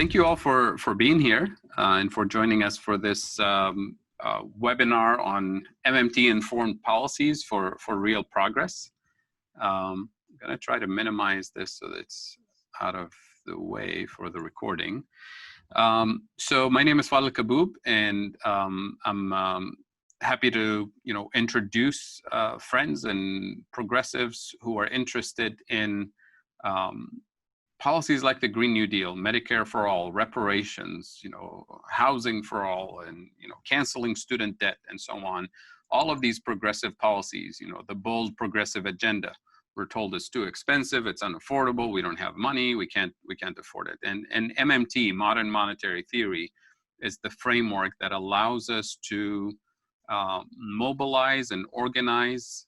thank you all for being here and for joining us for this webinar on MMT-informed policies for real progress. I'm going to try to minimize this so that it's out of the way for the recording. So my name is Fadhel Kaboub, and I'm happy to introduce friends and progressives who are interested in policies like the Green New Deal, Medicare for all, reparations, housing for all, and canceling student debt, and so on. All of these progressive policies, the bold progressive agenda, we're told it's too expensive, it's unaffordable, we don't have money, we can't afford it. And MMT, modern monetary theory, is the framework that allows us to mobilize and organize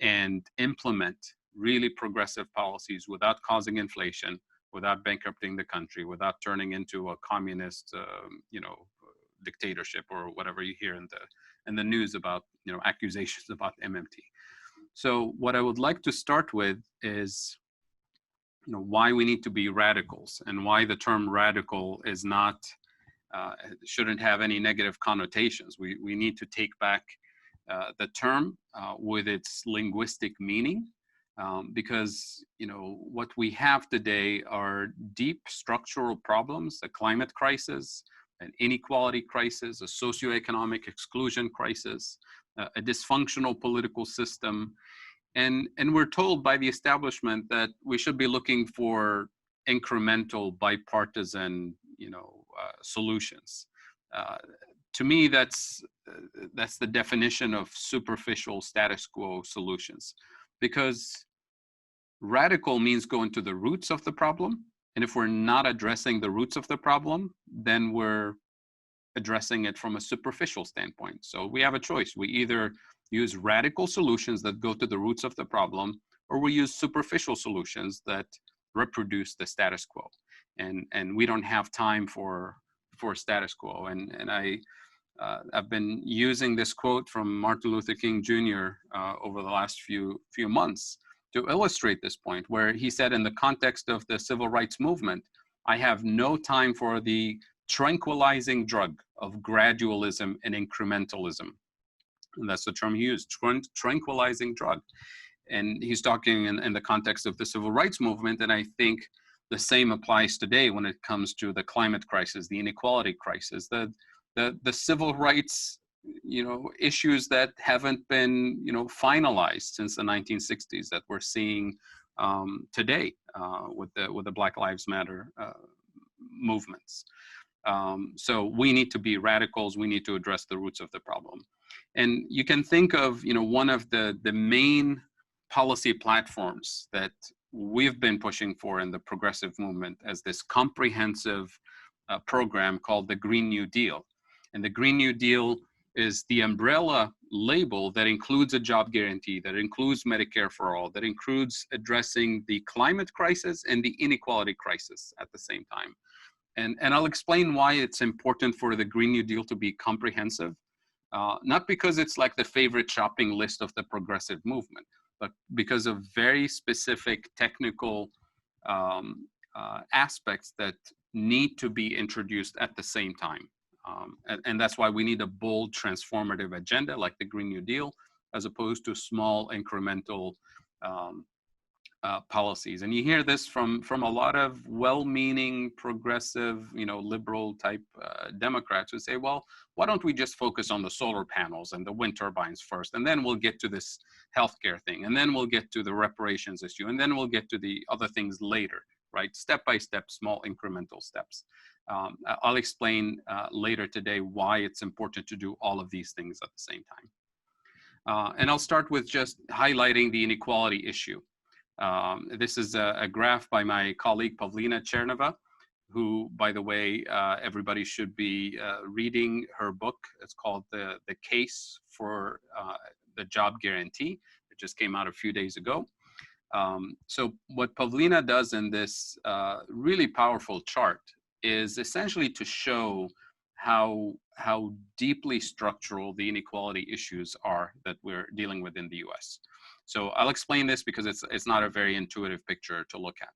and implement really progressive policies without causing inflation, without bankrupting the country, without turning into a communist, dictatorship or whatever you hear in the news about, accusations about MMT. So what I would like to start with is, why we need to be radicals and why the term radical is not, shouldn't have any negative connotations. We need to take back the term with its linguistic meaning. Because what we have today are deep structural problems: a climate crisis, an inequality crisis, a socioeconomic exclusion crisis, a dysfunctional political system, and we're told by the establishment that we should be looking for incremental, bipartisan, solutions. To me, that's the definition of superficial status quo solutions. Because radical means going to the roots of the problem. And if we're not addressing the roots of the problem, then we're addressing it from a superficial standpoint. So we have a choice. We either use radical solutions that go to the roots of the problem, or we use superficial solutions that reproduce the status quo. And we don't have time for status quo. And I've been using this quote from Martin Luther King Jr. Over the last few months to illustrate this point, where he said, in the context of the civil rights movement, I have no time for the tranquilizing drug of gradualism and incrementalism. And that's the term he used, tranquilizing drug. And he's talking in the context of the civil rights movement, and I think the same applies today when it comes to the climate crisis, the inequality crisis, the civil rights, issues that haven't been, finalized since the 1960s that we're seeing today with the Black Lives Matter movements. So we need to be radicals. We need to address the roots of the problem. And you can think of, one of the main policy platforms that we've been pushing for in the progressive movement as this comprehensive program called the Green New Deal. And the Green New Deal is the umbrella label that includes a job guarantee, that includes Medicare for all, that includes addressing the climate crisis and the inequality crisis at the same time. And I'll explain why it's important for the Green New Deal to be comprehensive, not because it's like the favorite shopping list of the progressive movement, but because of very specific technical aspects that need to be introduced at the same time. And that's why we need a bold transformative agenda like the Green New Deal, as opposed to small incremental policies. And you hear this from a lot of well-meaning, progressive, liberal type Democrats who say, well, why don't we just focus on the solar panels and the wind turbines first, and then we'll get to this healthcare thing, and then we'll get to the reparations issue, and then we'll get to the other things later, right? Step by step, small incremental steps. I'll explain later today why it's important to do all of these things at the same time. And I'll start with just highlighting the inequality issue. This is a graph by my colleague Pavlina Cherneva, who, by the way, everybody should be reading her book. It's called The Case for the Job Guarantee. It just came out a few days ago. So what Pavlina does in this really powerful chart is essentially to show how deeply structural the inequality issues are that we're dealing with in the US. So I'll explain this because it's not a very intuitive picture to look at.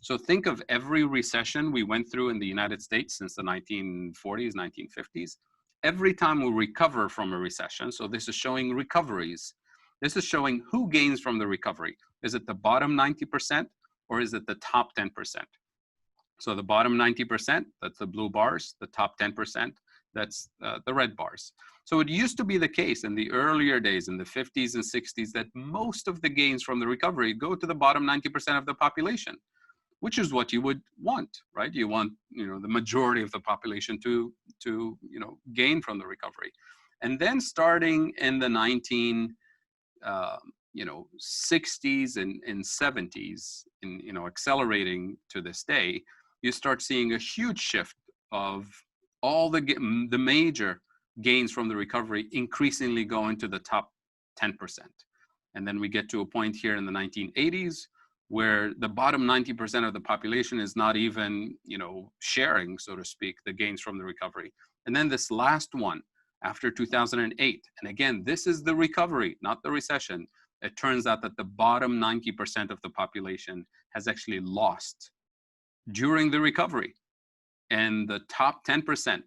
So think of every recession we went through in the United States since the 1940s, 1950s. Every time we recover from a recession, so this is showing recoveries. This is showing who gains from the recovery. Is it the bottom 90% or is it the top 10%? So the bottom 90%, that's the blue bars. The top 10%, that's the red bars. So it used to be the case in the earlier days, in the 50s and 60s, that most of the gains from the recovery go to the bottom 90% of the population, which is what you would want, right? You want, the majority of the population to gain from the recovery. And then starting in the 60s and 70s, and accelerating to this day, you start seeing a huge shift of all the major gains from the recovery increasingly going to the top 10%. And then we get to a point here in the 1980s where the bottom 90% of the population is not even, sharing, so to speak, the gains from the recovery. And then this last one after 2008, and again, this is the recovery, not the recession. It turns out that the bottom 90% of the population has actually lost during the recovery, and the top 10%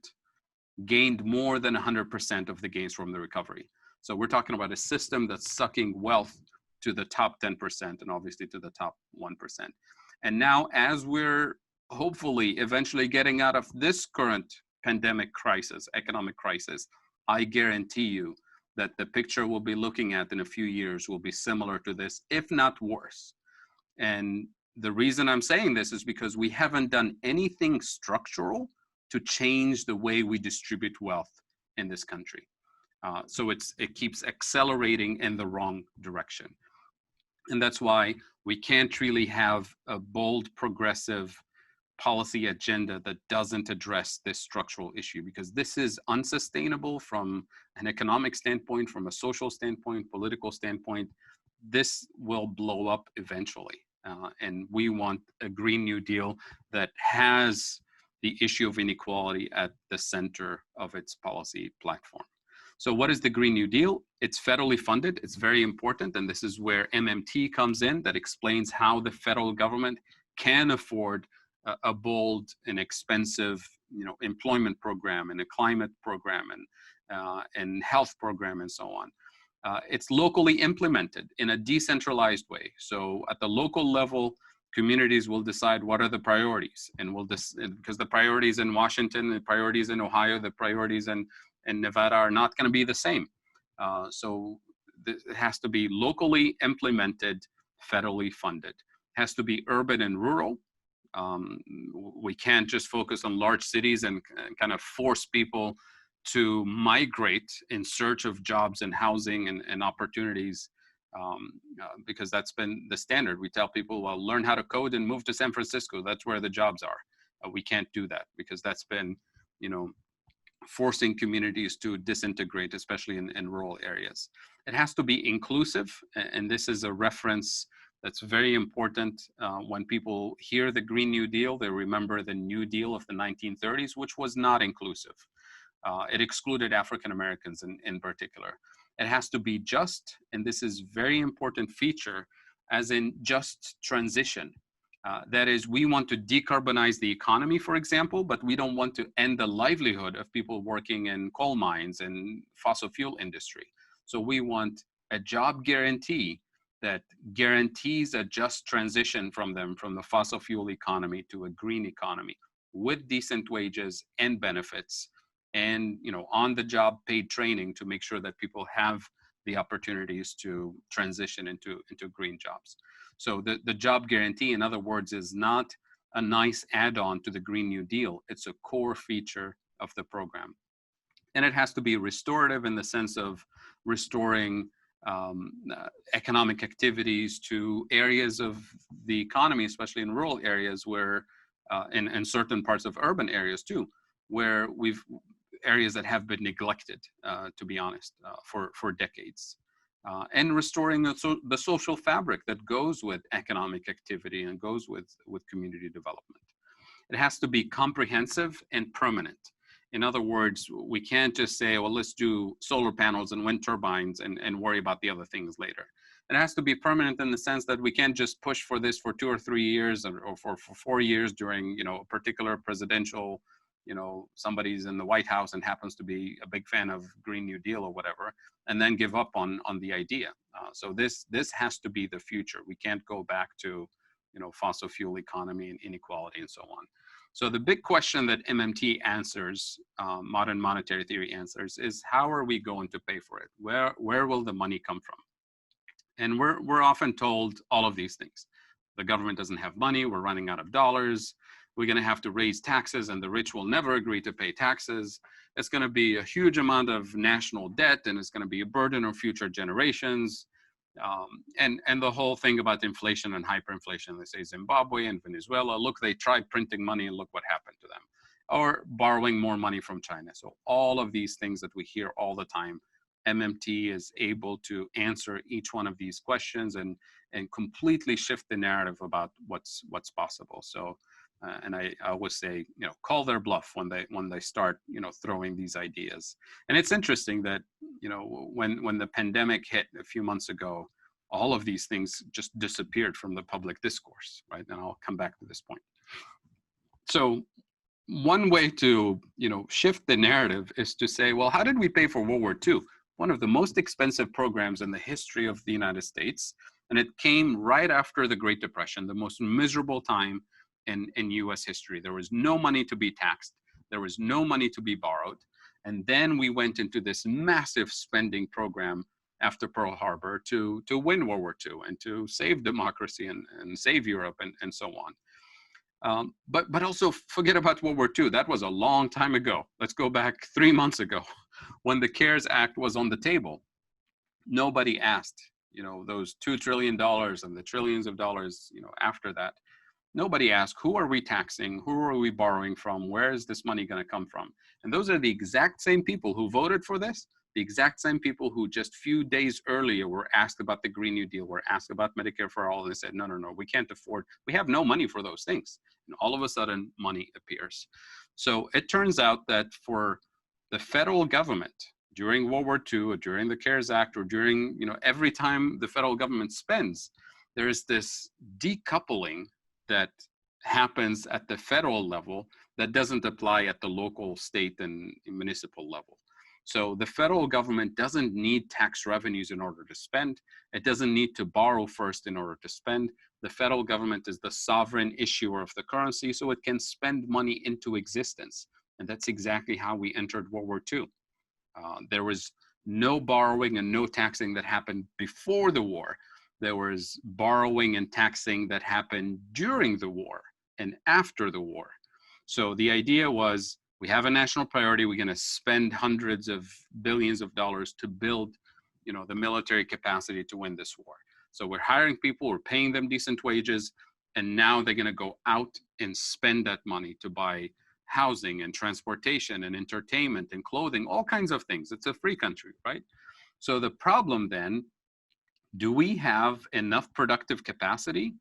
gained more than 100% of the gains from the recovery. So we're talking about a system that's sucking wealth to the top 10% and obviously to the top 1%. And now, as we're hopefully eventually getting out of this current pandemic crisis, economic crisis, I guarantee you that the picture we'll be looking at in a few years will be similar to this, if not worse. And the reason I'm saying this is because we haven't done anything structural to change the way we distribute wealth in this country. So it keeps accelerating in the wrong direction. And that's why we can't really have a bold, progressive policy agenda that doesn't address this structural issue, because this is unsustainable from an economic standpoint, from a social standpoint, political standpoint. This will blow up eventually. And we want a Green New Deal that has the issue of inequality at the center of its policy platform. So what is the Green New Deal? It's federally funded. It's very important. And this is where MMT comes in, that explains how the federal government can afford a bold and expensive, employment program and a climate program and health program and so on. It's locally implemented in a decentralized way. So at the local level, communities will decide what are the priorities, and because the priorities in Washington, the priorities in Ohio, the priorities in Nevada are not going to be the same. So it has to be locally implemented, federally funded. It has to be urban and rural. We can't just focus on large cities and kind of force people to migrate in search of jobs and housing and opportunities, because that's been the standard. We tell people, well, learn how to code and move to San Francisco. That's where the jobs are. We can't do that, because that's been, forcing communities to disintegrate, especially in rural areas. It has to be inclusive, and this is a reference that's very important. When people hear the Green New Deal, they remember the New Deal of the 1930s, which was not inclusive. It excluded African Americans in particular. It has to be just, and this is a very important feature, as in just transition. That is, we want to decarbonize the economy, for example, but we don't want to end the livelihood of people working in coal mines and fossil fuel industry. So we want a job guarantee that guarantees a just transition from the fossil fuel economy to a green economy with decent wages and benefits, and on-the-job paid training to make sure that people have the opportunities to transition into green jobs. So the job guarantee, in other words, is not a nice add-on to the Green New Deal. It's a core feature of the program. And it has to be restorative in the sense of restoring economic activities to areas of the economy, especially in rural areas where, and certain parts of urban areas too, where areas that have been neglected, to be honest, for decades. And restoring the social fabric that goes with economic activity and goes with community development. It has to be comprehensive and permanent. In other words, we can't just say, well, let's do solar panels and wind turbines and worry about the other things later. It has to be permanent in the sense that we can't just push for this for 2 or 3 years or for 4 years during, you know, a particular presidential, you know, somebody's in the White House and happens to be a big fan of Green New Deal or whatever, and then give up on the idea. So this has to be the future. We can't go back to, you know, fossil fuel economy and inequality and so on. So the big question that MMT answers, modern monetary theory answers, is how are we going to pay for it? Where will the money come from? And we're often told all of these things. The government doesn't have money, we're running out of dollars, we're gonna have to raise taxes and the rich will never agree to pay taxes. It's gonna be a huge amount of national debt and it's gonna be a burden on future generations. And the whole thing about inflation and hyperinflation, they say Zimbabwe and Venezuela, look, they tried printing money and look what happened to them. Or borrowing more money from China. So all of these things that we hear all the time, MMT is able to answer each one of these questions and completely shift the narrative about what's possible. So, and I always say, you know, call their bluff when they start, you know, throwing these ideas. And it's interesting that, you know, when the pandemic hit a few months ago, all of these things just disappeared from the public discourse, right? And I'll come back to this point. So one way to, you know, shift the narrative is to say, well, how did we pay for World War II? One of the most expensive programs in the history of the United States. And it came right after the Great Depression, the most miserable time in US history. There was no money to be taxed. There was no money to be borrowed. And then we went into this massive spending program after Pearl Harbor to win World War II and to save democracy and save Europe and so on. But also forget about World War II. That was a long time ago. Let's go back 3 months ago when the CARES Act was on the table. Nobody asked, you know, those $2 trillion and the trillions of dollars, you know, after that. Nobody asked, who are we taxing? Who are we borrowing from? Where is this money going to come from? And those are the exact same people who voted for this, the exact same people who just few days earlier were asked about the Green New Deal, were asked about Medicare for All, and they said, no, we can't afford, we have no money for those things. And all of a sudden, money appears. So it turns out that for the federal government, during World War II, or during the CARES Act, or during, you know, every time the federal government spends, there is this decoupling that happens at the federal level that doesn't apply at the local, state, and municipal level. So the federal government doesn't need tax revenues in order to spend. It doesn't need to borrow first in order to spend. The federal government is the sovereign issuer of the currency, so it can spend money into existence. And that's exactly how we entered World War II. There was no borrowing and no taxing that happened before the war. There was borrowing and taxing that happened during the war and after the war. So the idea was, we have a national priority, we're going to spend hundreds of billions of dollars to build, you know, the military capacity to win this war. So we're hiring people, we're paying them decent wages, and now they're going to go out and spend that money to buy housing and transportation and entertainment and clothing, all kinds of things. It's a free country, right? So the problem then, do we have enough productive capacity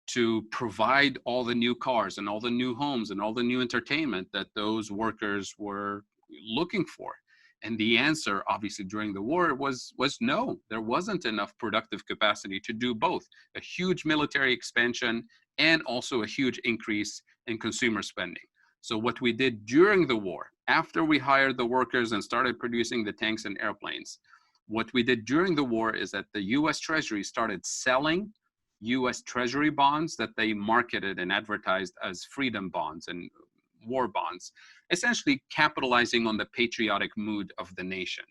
to provide all the new cars and all the new homes and all the new entertainment that those workers were looking for? And the answer, obviously, during the war was no. There wasn't enough productive capacity to do both a huge military expansion and also a huge increase in consumer spending. So what we did during the war, after we hired the workers and started producing the tanks and airplanes, what we did during the war is that the US Treasury started selling US Treasury bonds that they marketed and advertised as freedom bonds and war bonds, essentially capitalizing on the patriotic mood of the nation.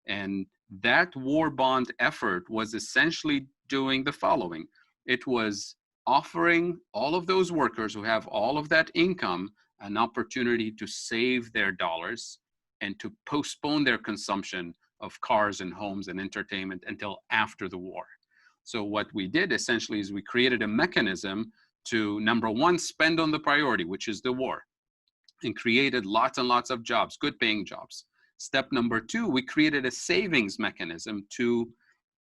And that war bond effort was essentially doing the following. It was offering all of those workers who have all of that income an opportunity to save their dollars and to postpone their consumption of cars and homes and entertainment until after the war. So what we did essentially is we created a mechanism to, number one, spend on the priority, which is the war, and created lots and lots of jobs, good paying jobs. Step number two, we created a savings mechanism to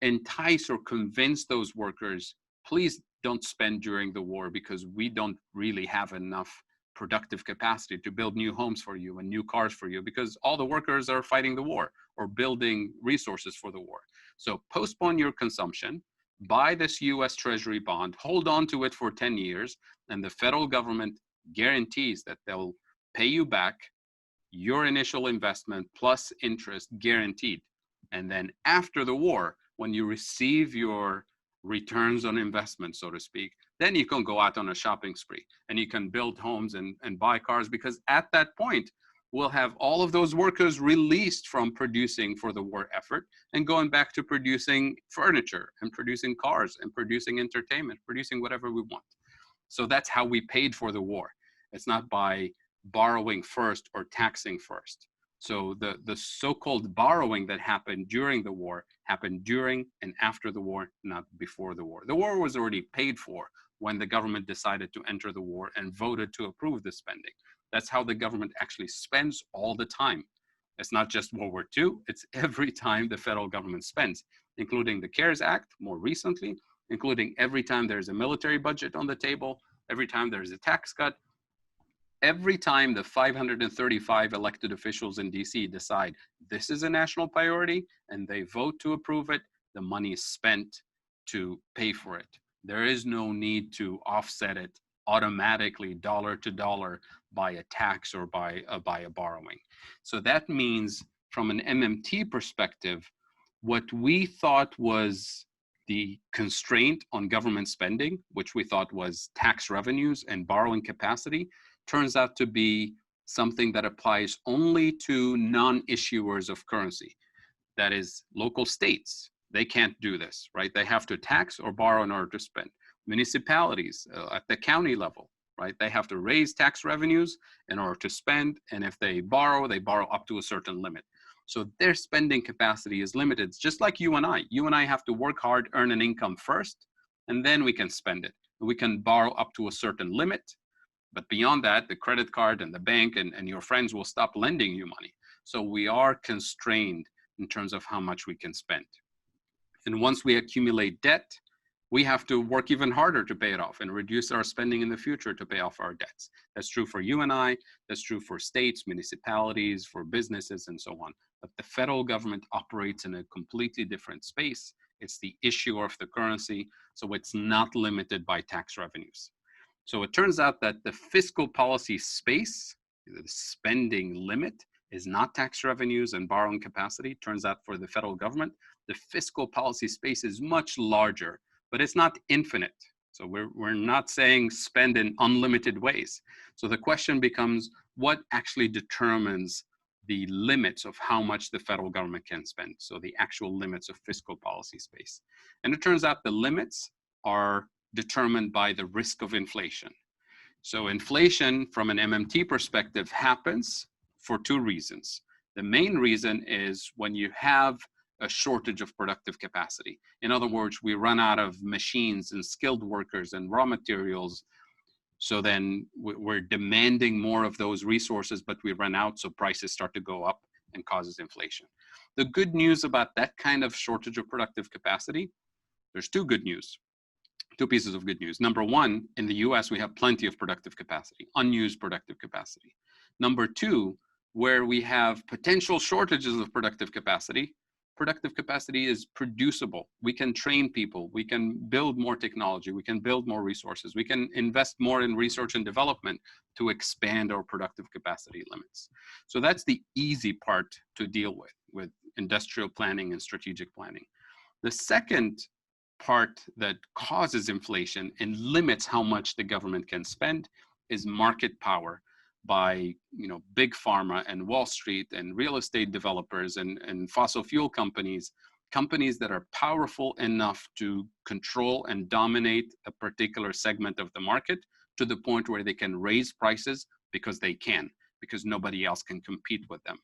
entice or convince those workers, please don't spend during the war because we don't really have enough productive capacity to build new homes for you and new cars for you, because all the workers are fighting the war or building resources for the war. So postpone your consumption, buy this US Treasury bond, hold on to it for 10 years, and the federal government guarantees that they'll pay you back your initial investment plus interest guaranteed. And then after the war, when you receive your returns on investment, so to speak, then you can go out on a shopping spree and you can build homes and buy cars, because at that point, we'll have all of those workers released from producing for the war effort and going back to producing furniture and producing cars and producing entertainment, producing whatever we want. So that's how we paid for the war. It's not by borrowing first or taxing first. So the so-called borrowing that happened during the war happened during and after the war, not before the war. The war was already paid for when the government decided to enter the war and voted to approve the spending. That's how the government actually spends all the time. It's not just World War II, it's every time the federal government spends, including the CARES Act more recently, including every time there's a military budget on the table, every time there's a tax cut, every time the 535 elected officials in DC decide this is a national priority and they vote to approve it, the money is spent to pay for it. There is no need to offset it automatically dollar to dollar by a tax or by a borrowing. So that means from an MMT perspective, what we thought was the constraint on government spending, which we thought was tax revenues and borrowing capacity, turns out to be something that applies only to non-issuers of currency. That is, local states. They can't do this, right? They have to tax or borrow in order to spend. Municipalities at the county level, right? They have to raise tax revenues in order to spend. And if they borrow up to a certain limit. So their spending capacity is limited. It's just like you and I. You and I have to work hard, earn an income first, and then we can spend it. We can borrow up to a certain limit. But beyond that, the credit card and the bank and your friends will stop lending you money. So we are constrained in terms of how much we can spend. And once we accumulate debt, we have to work even harder to pay it off and reduce our spending in the future to pay off our debts. That's true for you and I, that's true for states, municipalities, for businesses, and so on. But the federal government operates in a completely different space. It's the issuer of the currency, so it's not limited by tax revenues. So it turns out that the fiscal policy space, the spending limit, is not tax revenues and borrowing capacity. Turns out for the federal government, the fiscal policy space is much larger, but it's not infinite. So we're not saying spend in unlimited ways. So the question becomes, what actually determines the limits of how much the federal government can spend? So the actual limits of fiscal policy space. And it turns out the limits are determined by the risk of inflation. So inflation from an MMT perspective happens for two reasons. The main reason is when you have a shortage of productive capacity. In other words, we run out of machines and skilled workers and raw materials. So then we're demanding more of those resources, but we run out, so prices start to go up and causes inflation. The good news about that kind of shortage of productive capacity, there's two pieces of good news. Number one, in the US, we have plenty of productive capacity, unused productive capacity. Number two, where we have potential shortages of productive capacity is producible. We can train people, we can build more technology, we can build more resources, we can invest more in research and development to expand our productive capacity limits. So that's the easy part to deal with industrial planning and strategic planning. The second part that causes inflation and limits how much the government can spend is market power by big pharma and Wall Street and real estate developers and fossil fuel companies that are powerful enough to control and dominate a particular segment of the market to the point where they can raise prices because nobody else can compete with them.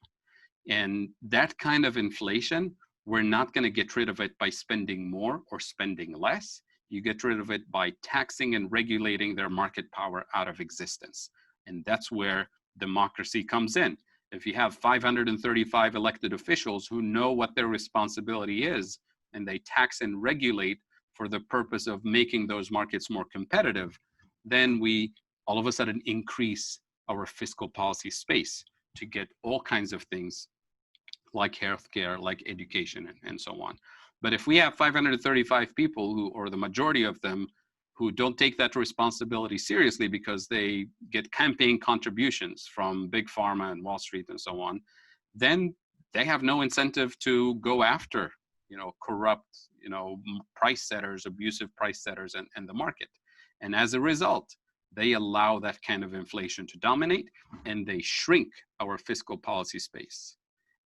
And that kind of inflation, we're not going to get rid of it by spending more or spending less. You get rid of it by taxing and regulating their market power out of existence. And that's where democracy comes in. If you have 535 elected officials who know what their responsibility is, and they tax and regulate for the purpose of making those markets more competitive, then we all of a sudden increase our fiscal policy space to get all kinds of things like healthcare, like education, and so on. But if we have 535 people who, or the majority of them, who don't take that responsibility seriously because they get campaign contributions from big pharma and Wall Street and so on, then they have no incentive to go after, corrupt, price setters, abusive price setters, and the market. And as a result, they allow that kind of inflation to dominate, and they shrink our fiscal policy space.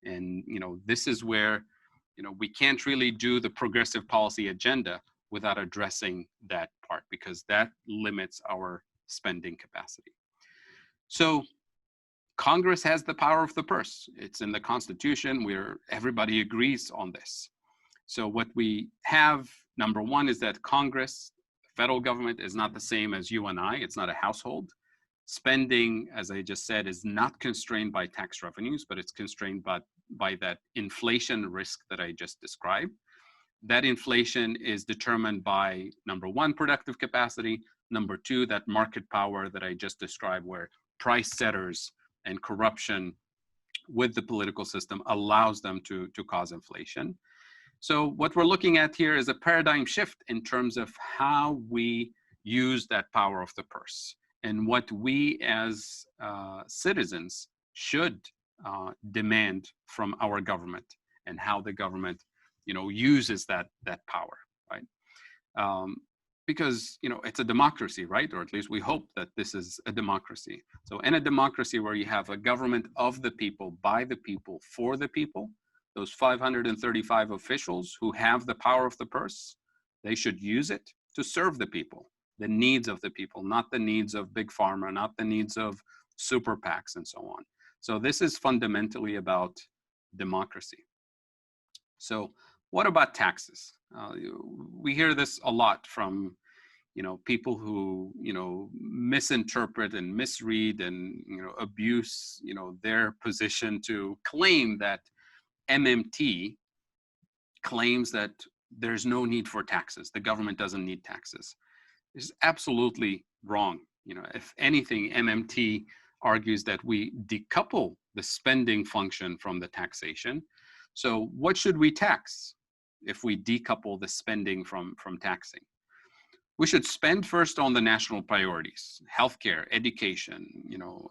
And this is where we can't really do the progressive policy agenda without addressing that part, because that limits our spending capacity. So Congress has the power of the purse. It's in the Constitution, where everybody agrees on this. So what we have, number one, is that Congress, federal government, is not the same as you and I. It's not a household. Spending, as I just said, is not constrained by tax revenues, but it's constrained by that inflation risk that I just described. That inflation is determined by, number one, productive capacity, number two, that market power that I just described, where price setters and corruption with the political system allows them to cause inflation. So what we're looking at here is a paradigm shift in terms of how we use that power of the purse, and what we as citizens should demand from our government, and how the government uses that power, right? Because it's a democracy, right? Or at least we hope that this is a democracy. So in a democracy where you have a government of the people, by the people, for the people, those 535 officials who have the power of the purse, they should use it to serve the people, the needs of the people, not the needs of big pharma, not the needs of super PACs and so on. So this is fundamentally about democracy. So what about taxes? We hear this a lot from people who misinterpret and misread and abuse their position to claim that MMT claims that there's no need for taxes. The government doesn't need taxes. This is absolutely wrong. If anything, MMT argues that we decouple the spending function from the taxation. So what should we tax if we decouple the spending from taxing? We should spend first on the national priorities: healthcare, education,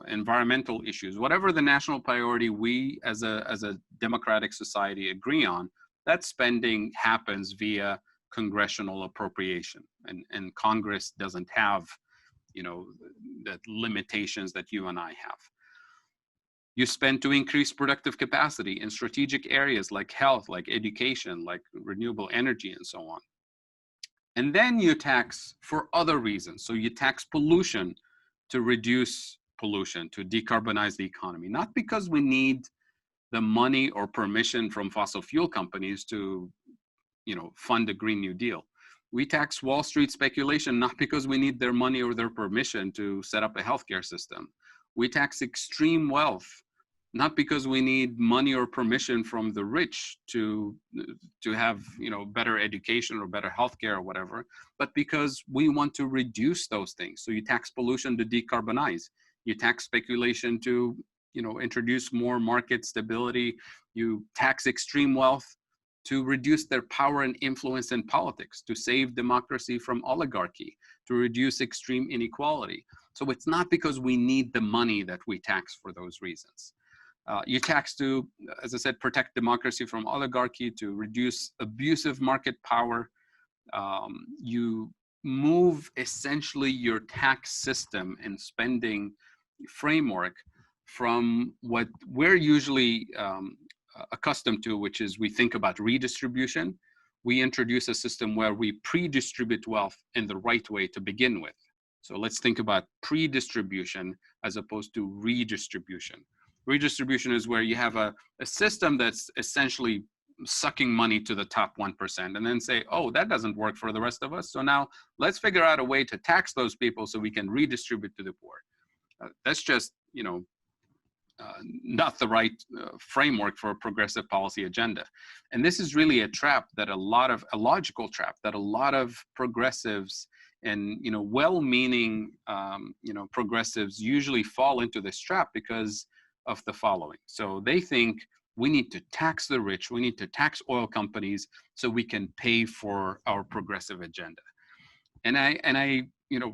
environmental issues, whatever the national priority we as a democratic society agree on. That spending happens via congressional appropriation, and Congress doesn't have the limitations that you and I have. You spend to increase productive capacity in strategic areas like health, like education, like renewable energy, and so on. And then you tax for other reasons. So you tax pollution to reduce pollution, to decarbonize the economy, not because we need the money or permission from fossil fuel companies to fund a Green New Deal. We tax Wall Street speculation, not because we need their money or their permission to set up a healthcare system. We tax extreme wealth, not because we need money or permission from the rich to have better education or better healthcare or whatever, but because we want to reduce those things. So you tax pollution to decarbonize. You tax speculation to introduce more market stability. You tax extreme wealth to reduce their power and influence in politics, to save democracy from oligarchy, to reduce extreme inequality. So it's not because we need the money that we tax for those reasons. You tax to, as I said, protect democracy from oligarchy, to reduce abusive market power. You move essentially your tax system and spending framework from what we're usually accustomed to, which is we think about redistribution. We introduce a system where we pre-distribute wealth in the right way to begin with. So let's think about pre-distribution as opposed to redistribution. Redistribution is where you have a system that's essentially sucking money to the top 1% and then say, oh, that doesn't work for the rest of us. So now let's figure out a way to tax those people so we can redistribute to the poor. That's just, not the right framework for a progressive policy agenda. And this is really a trap that a logical trap that a lot of progressives And well-meaning progressives usually fall into this trap because of the following. So they think we need to tax the rich, we need to tax oil companies so we can pay for our progressive agenda. And I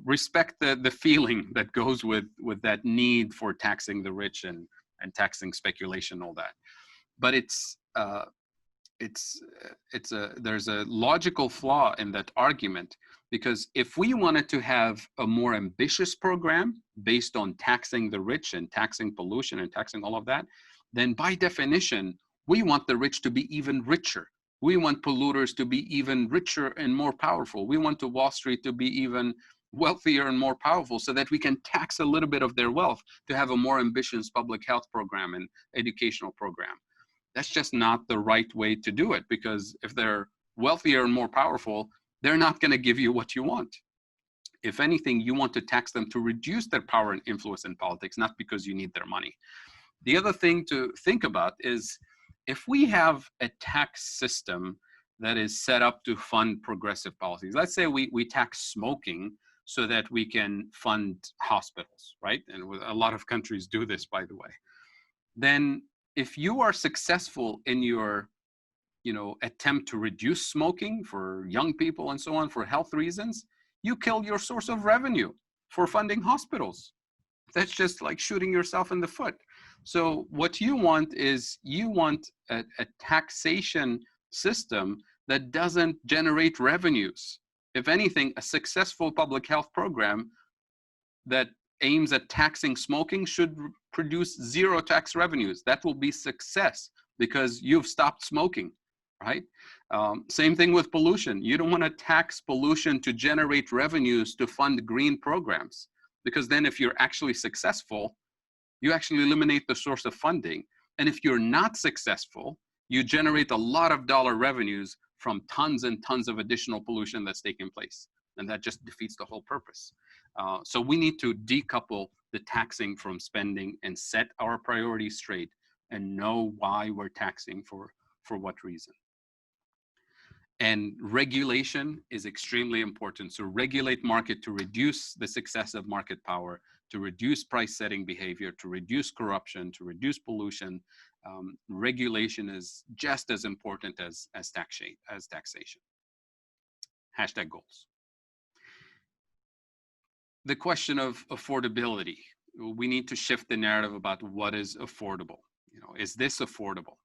respect the feeling that goes with that need for taxing the rich and taxing speculation and all that. But there's a logical flaw in that argument, because if we wanted to have a more ambitious program based on taxing the rich and taxing pollution and taxing all of that, then by definition, we want the rich to be even richer. We want polluters to be even richer and more powerful. We want the Wall Street to be even wealthier and more powerful so that we can tax a little bit of their wealth to have a more ambitious public health program and educational program. That's just not the right way to do it, because if they're wealthier and more powerful, they're not going to give you what you want. If anything, you want to tax them to reduce their power and influence in politics, not because you need their money. The other thing to think about is, if we have a tax system that is set up to fund progressive policies, let's say we tax smoking so that we can fund hospitals, right? And a lot of countries do this, by the way. Then if you are successful in your attempt to reduce smoking for young people and so on for health reasons, you kill your source of revenue for funding hospitals. That's just like shooting yourself in the foot. So what you want is, you want a taxation system that doesn't generate revenues. If anything, a successful public health program that aims at taxing smoking should produce zero tax revenues. That will be success because you've stopped smoking, right? Same thing with pollution. You don't want to tax pollution to generate revenues to fund green programs, because then if you're actually successful, you actually eliminate the source of funding. And if you're not successful, you generate a lot of dollar revenues from tons and tons of additional pollution that's taking place. And that just defeats the whole purpose. So we need to decouple the taxing from spending and set our priorities straight and know why we're taxing for what reason. And regulation is extremely important. So regulate market to reduce the success of market power, to reduce price setting behavior, to reduce corruption, to reduce pollution. Regulation is just as important as taxation. Hashtag goals. The question of affordability. We need to shift the narrative about what is affordable. Is this affordable?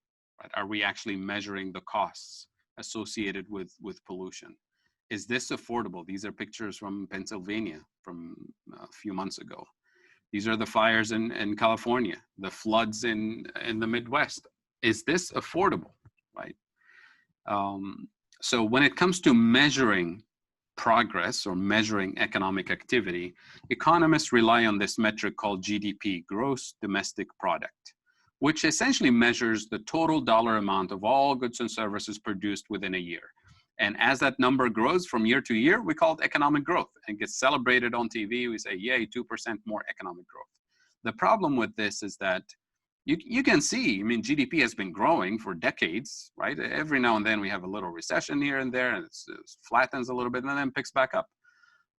Right? Are we actually measuring the costs associated with pollution? Is this affordable? These are pictures from Pennsylvania from a few months ago. These are the fires in California, the floods in the Midwest. Is this affordable, right? So when it comes to measuring progress or measuring economic activity, economists rely on this metric called GDP, gross domestic product, which essentially measures the total dollar amount of all goods and services produced within a year. And as that number grows from year to year, we call it economic growth, and gets celebrated on TV. We say, yay, 2% more economic growth. The problem with this is that you can see, GDP has been growing for decades, right? Every now and then we have a little recession here and there, and it flattens a little bit and then picks back up.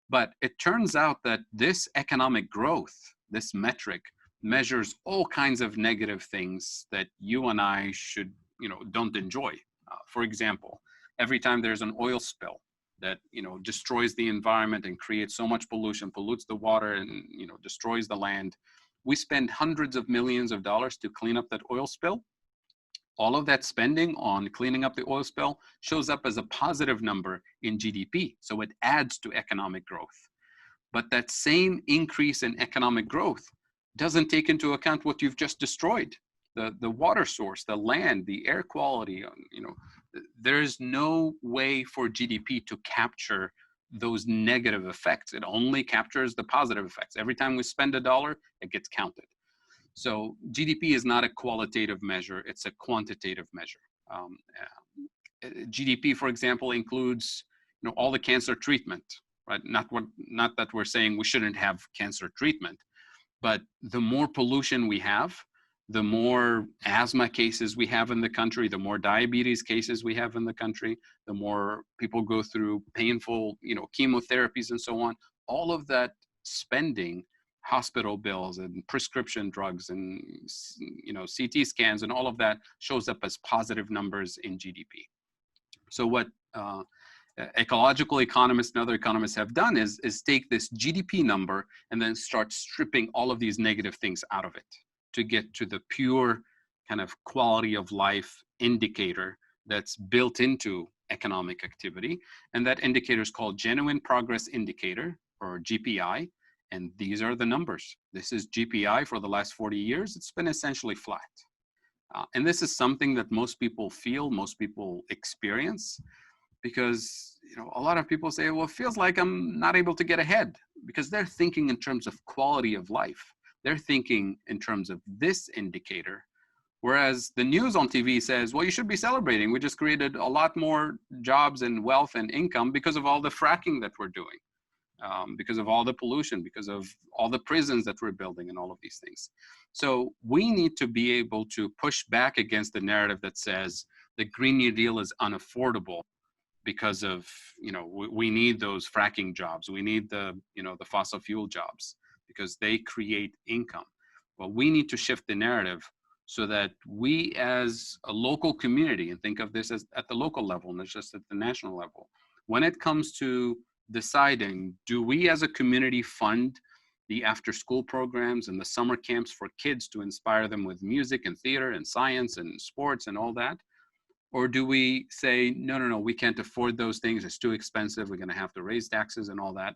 But it turns out that this economic growth, this metric, measures all kinds of negative things that you and I don't enjoy. For example, every time there's an oil spill that destroys the environment and creates so much pollution, pollutes the water and destroys the land, we spend hundreds of millions of dollars to clean up that oil spill. All of that spending on cleaning up the oil spill shows up as a positive number in GDP, so it adds to economic growth. But that same increase in economic growth doesn't take into account what you've just destroyed, the water source, the land, the air quality. There's no way for GDP to capture those negative effects. It only captures the positive effects. Every time we spend a dollar, it gets counted. So GDP is not a qualitative measure, it's a quantitative measure. GDP, for example, includes all the cancer treatment, right? Not that we're saying we shouldn't have cancer treatment, but the more pollution we have, the more asthma cases we have in the country, the more diabetes cases we have in the country, the more people go through painful, chemotherapies and so on. All of that spending, hospital bills and prescription drugs and, CT scans and all of that shows up as positive numbers in GDP. So what ecological economists and other economists have done is take this GDP number and then start stripping all of these negative things out of it to get to the pure kind of quality of life indicator that's built into economic activity. And that indicator is called Genuine Progress Indicator, or GPI. And these are the numbers. This is GPI for the last 40 years. It's been essentially flat. And this is something that most people feel, most people experience, because a lot of people say, well, it feels like I'm not able to get ahead, because they're thinking in terms of quality of life. They're thinking in terms of this indicator, whereas the news on TV says, well, you should be celebrating. We just created a lot more jobs and wealth and income because of all the fracking that we're doing, because of all the pollution, because of all the prisons that we're building and all of these things. So we need to be able to push back against the narrative that says the Green New Deal is unaffordable because of, we need those fracking jobs. We need the fossil fuel jobs because they create income. Well, we need to shift the narrative so that we as a local community, and think of this as at the local level, not just at the national level, when it comes to deciding, do we as a community fund the after school programs and the summer camps for kids to inspire them with music and theater and science and sports and all that? Or do we say, no, we can't afford those things. It's too expensive. We're going to have to raise taxes and all that.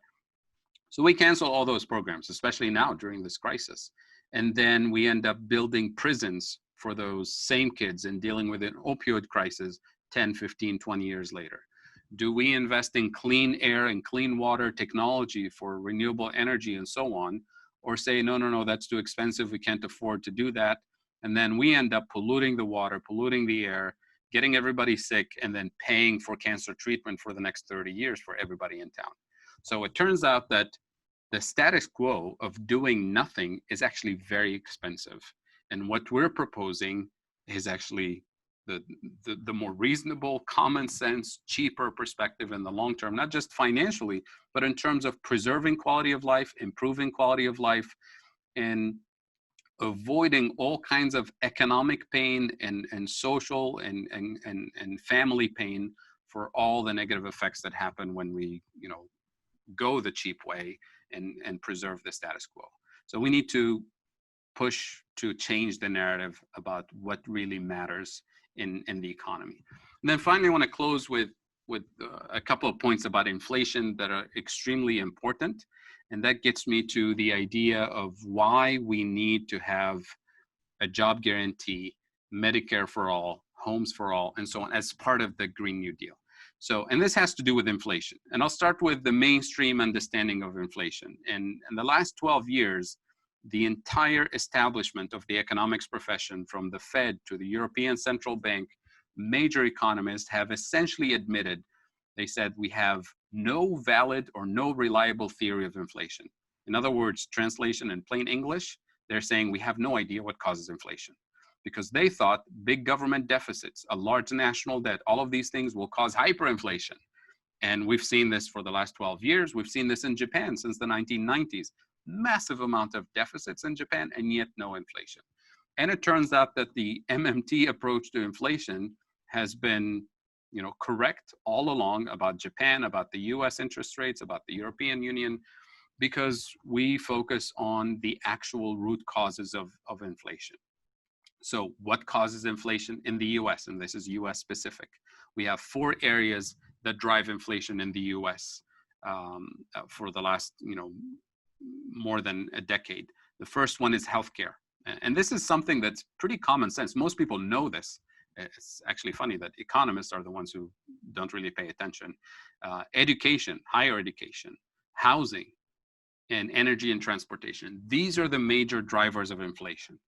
So we cancel all those programs, especially now during this crisis. And then we end up building prisons for those same kids and dealing with an opioid crisis 10, 15, 20 years later. Do we invest in clean air and clean water technology for renewable energy and so on? Or say, no, that's too expensive. We can't afford to do that. And then we end up polluting the water, polluting the air, getting everybody sick, and then paying for cancer treatment for the next 30 years for everybody in town. So it turns out that the status quo of doing nothing is actually very expensive. And what we're proposing is actually the more reasonable, common sense, cheaper perspective in the long term, not just financially, but in terms of preserving quality of life, improving quality of life, and avoiding all kinds of economic pain and social and family pain for all the negative effects that happen when we go the cheap way and preserve the status quo. So we need to push to change the narrative about what really matters in the economy. And then finally, I want to close with a couple of points about inflation that are extremely important. And that gets me to the idea of why we need to have a job guarantee, Medicare for all, homes for all, and so on as part of the Green New Deal. So, and this has to do with inflation. And I'll start with the mainstream understanding of inflation. And in the last 12 years, the entire establishment of the economics profession, from the Fed to the European Central Bank, major economists have essentially admitted, they said, we have no valid or no reliable theory of inflation. In other words, translation in plain English, they're saying we have no idea what causes inflation, because they thought big government deficits, a large national debt, all of these things will cause hyperinflation. And we've seen this for the last 12 years. We've seen this in Japan since the 1990s. Massive amount of deficits in Japan, and yet no inflation. And it turns out that the MMT approach to inflation has been correct all along about Japan, about the US interest rates, about the European Union, because we focus on the actual root causes of inflation. So what causes inflation in the US? And this is US specific. We have 4 areas that drive inflation in the US for the last, more than a decade. The first one is healthcare. And this is something that's pretty common sense. Most people know this. It's actually funny that economists are the ones who don't really pay attention. Education, higher education, housing, and energy and transportation. These are the major drivers of inflation.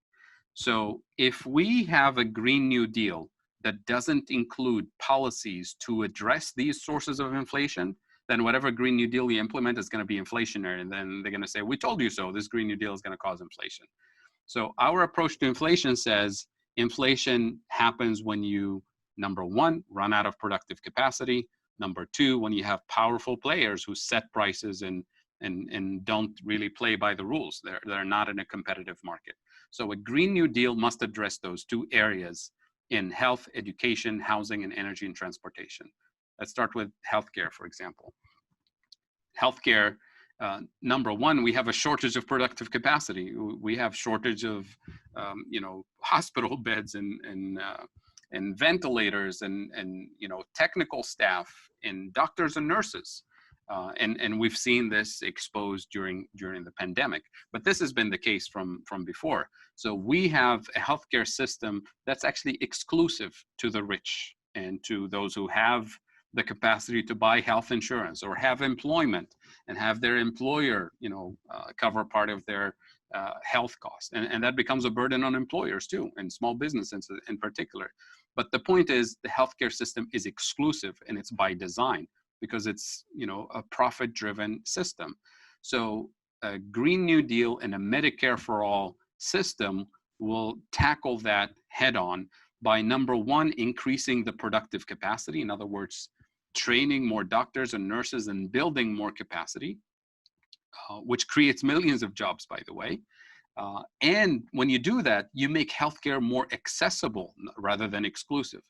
So if we have a Green New Deal that doesn't include policies to address these sources of inflation, then whatever Green New Deal we implement is going to be inflationary. And then they're going to say, we told you so, this Green New Deal is going to cause inflation. So our approach to inflation says inflation happens when you, number one, run out of productive capacity. Number two, when you have powerful players who set prices and don't really play by the rules. They're not in a competitive market. So a Green New Deal must address those two areas in health, education, housing, and energy and transportation. Let's start with healthcare, for example. Healthcare, number one, we have a shortage of productive capacity. We have shortage of, hospital beds and ventilators and technical staff and doctors and nurses. And we've seen this exposed during the pandemic, but this has been the case from before. So we have a healthcare system that's actually exclusive to the rich and to those who have the capacity to buy health insurance or have employment and have their employer, cover part of their health costs. And that becomes a burden on employers too, and small businesses in particular. But the point is the healthcare system is exclusive, and it's by design because it's, a profit-driven system. So a Green New Deal and a Medicare for All system will tackle that head on by, number one, increasing the productive capacity. In other words, training more doctors and nurses and building more capacity, which creates millions of jobs, by the way. And when you do that, you make healthcare more accessible rather than exclusive.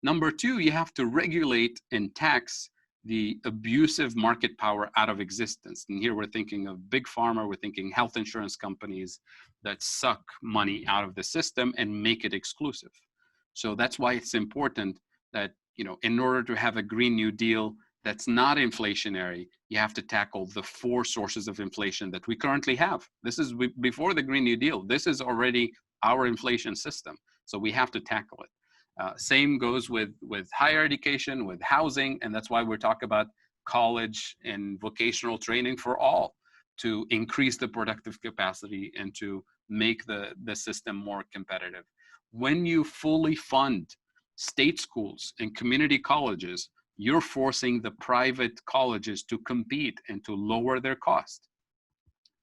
Number two, you have to regulate and tax the abusive market power out of existence. And here we're thinking of big pharma, we're thinking health insurance companies that suck money out of the system and make it exclusive. So that's why it's important that, in order to have a Green New Deal that's not inflationary, you have to tackle the four sources of inflation that we currently have. This is before the Green New Deal. This is already our inflation system. So we have to tackle it. Same goes with higher education, with housing, and that's why we're talking about college and vocational training for all to increase the productive capacity and to make the system more competitive. When you fully fund state schools and community colleges, you're forcing the private colleges to compete and to lower their cost.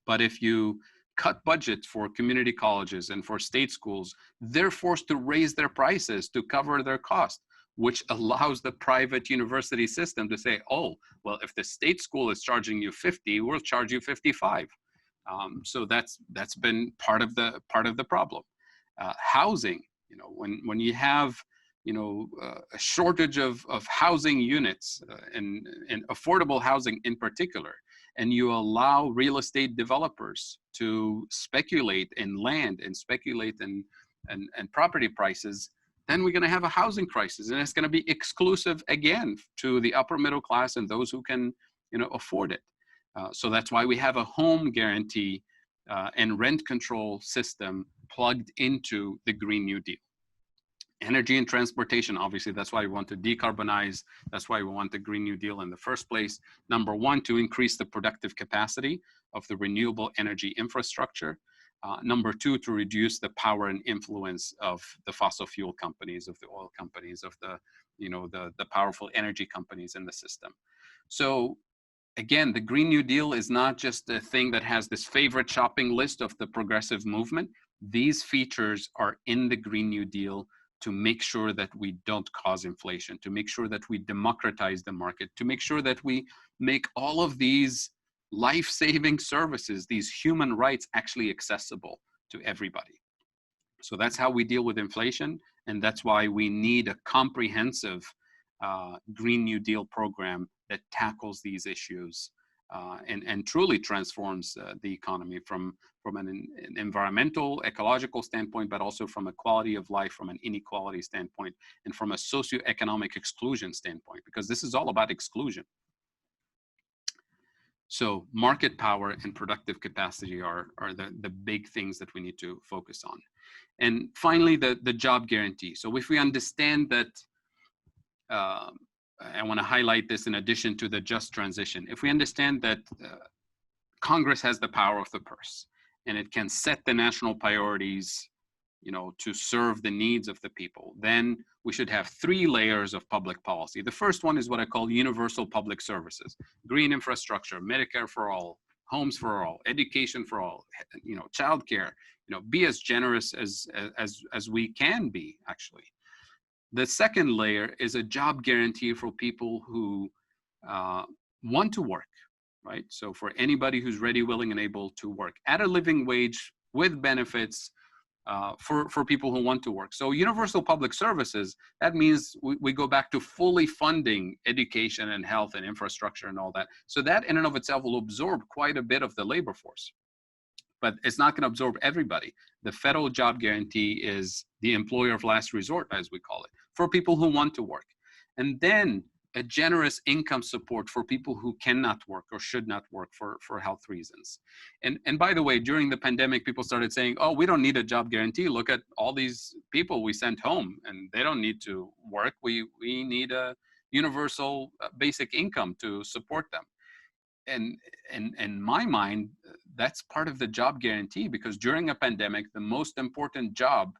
But if you cut budgets for community colleges and for state schools, they're forced to raise their prices to cover their cost, which allows the private university system to say, oh, well, if the state school is charging you 50, we'll charge you 55. So that's been part of the problem. Housing, when you have a shortage of housing units and affordable housing in particular, and you allow real estate developers to speculate in land and speculate in property prices, then we're going to have a housing crisis, and it's going to be exclusive again to the upper middle class and those who can afford it. So that's why we have a home guarantee and rent control system plugged into the Green New Deal. Energy and transportation, obviously, that's why we want to decarbonize. That's why we want the Green New Deal in the first place. Number one, to increase the productive capacity of the renewable energy infrastructure. Number two, to reduce the power and influence of the fossil fuel companies, of the oil companies, of the powerful energy companies in the system. So again, the Green New Deal is not just a thing that has this favorite shopping list of the progressive movement. These features are in the Green New Deal to make sure that we don't cause inflation, to make sure that we democratize the market, to make sure that we make all of these life-saving services, these human rights, actually accessible to everybody. So that's how we deal with inflation, and that's why we need a comprehensive Green New Deal program that tackles these issues and truly transforms the economy from an environmental, ecological standpoint, but also from a quality of life, from an inequality standpoint, and from a socioeconomic exclusion standpoint, because this is all about exclusion. So market power and productive capacity are the big things that we need to focus on. And finally, the job guarantee. So if we understand that, I want to highlight this in addition to the just transition. If we understand that Congress has the power of the purse and it can set the national priorities, to serve the needs of the people, then we should have three layers of public policy. The first one is what I call universal public services: green infrastructure, Medicare for all, homes for all, education for all, childcare, be as generous as we can be, actually. The second layer is a job guarantee for people who want to work, right? So for anybody who's ready, willing, and able to work at a living wage with benefits, for people who want to work. So universal public services, that means we go back to fully funding education and health and infrastructure and all that. So that in and of itself will absorb quite a bit of the labor force, but it's not going to absorb everybody. The federal job guarantee is the employer of last resort, as we call it, for people who want to work. And then a generous income support for people who cannot work or should not work for health reasons. And by the way, during the pandemic, people started saying, oh, we don't need a job guarantee. Look at all these people we sent home and they don't need to work. We need a universal basic income to support them. And in my mind, that's part of the job guarantee, because during a pandemic, the most important job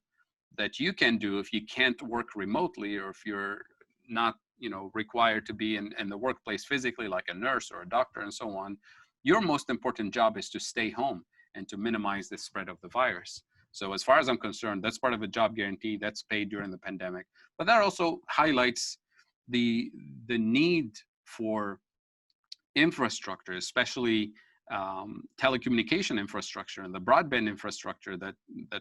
that you can do if you can't work remotely, or if you're not required to be in the workplace physically, like a nurse or a doctor and so on, your most important job is to stay home and to minimize the spread of the virus. So as far as I'm concerned, that's part of a job guarantee that's paid during the pandemic. But that also highlights the need for infrastructure, especially telecommunication infrastructure, and the broadband infrastructure that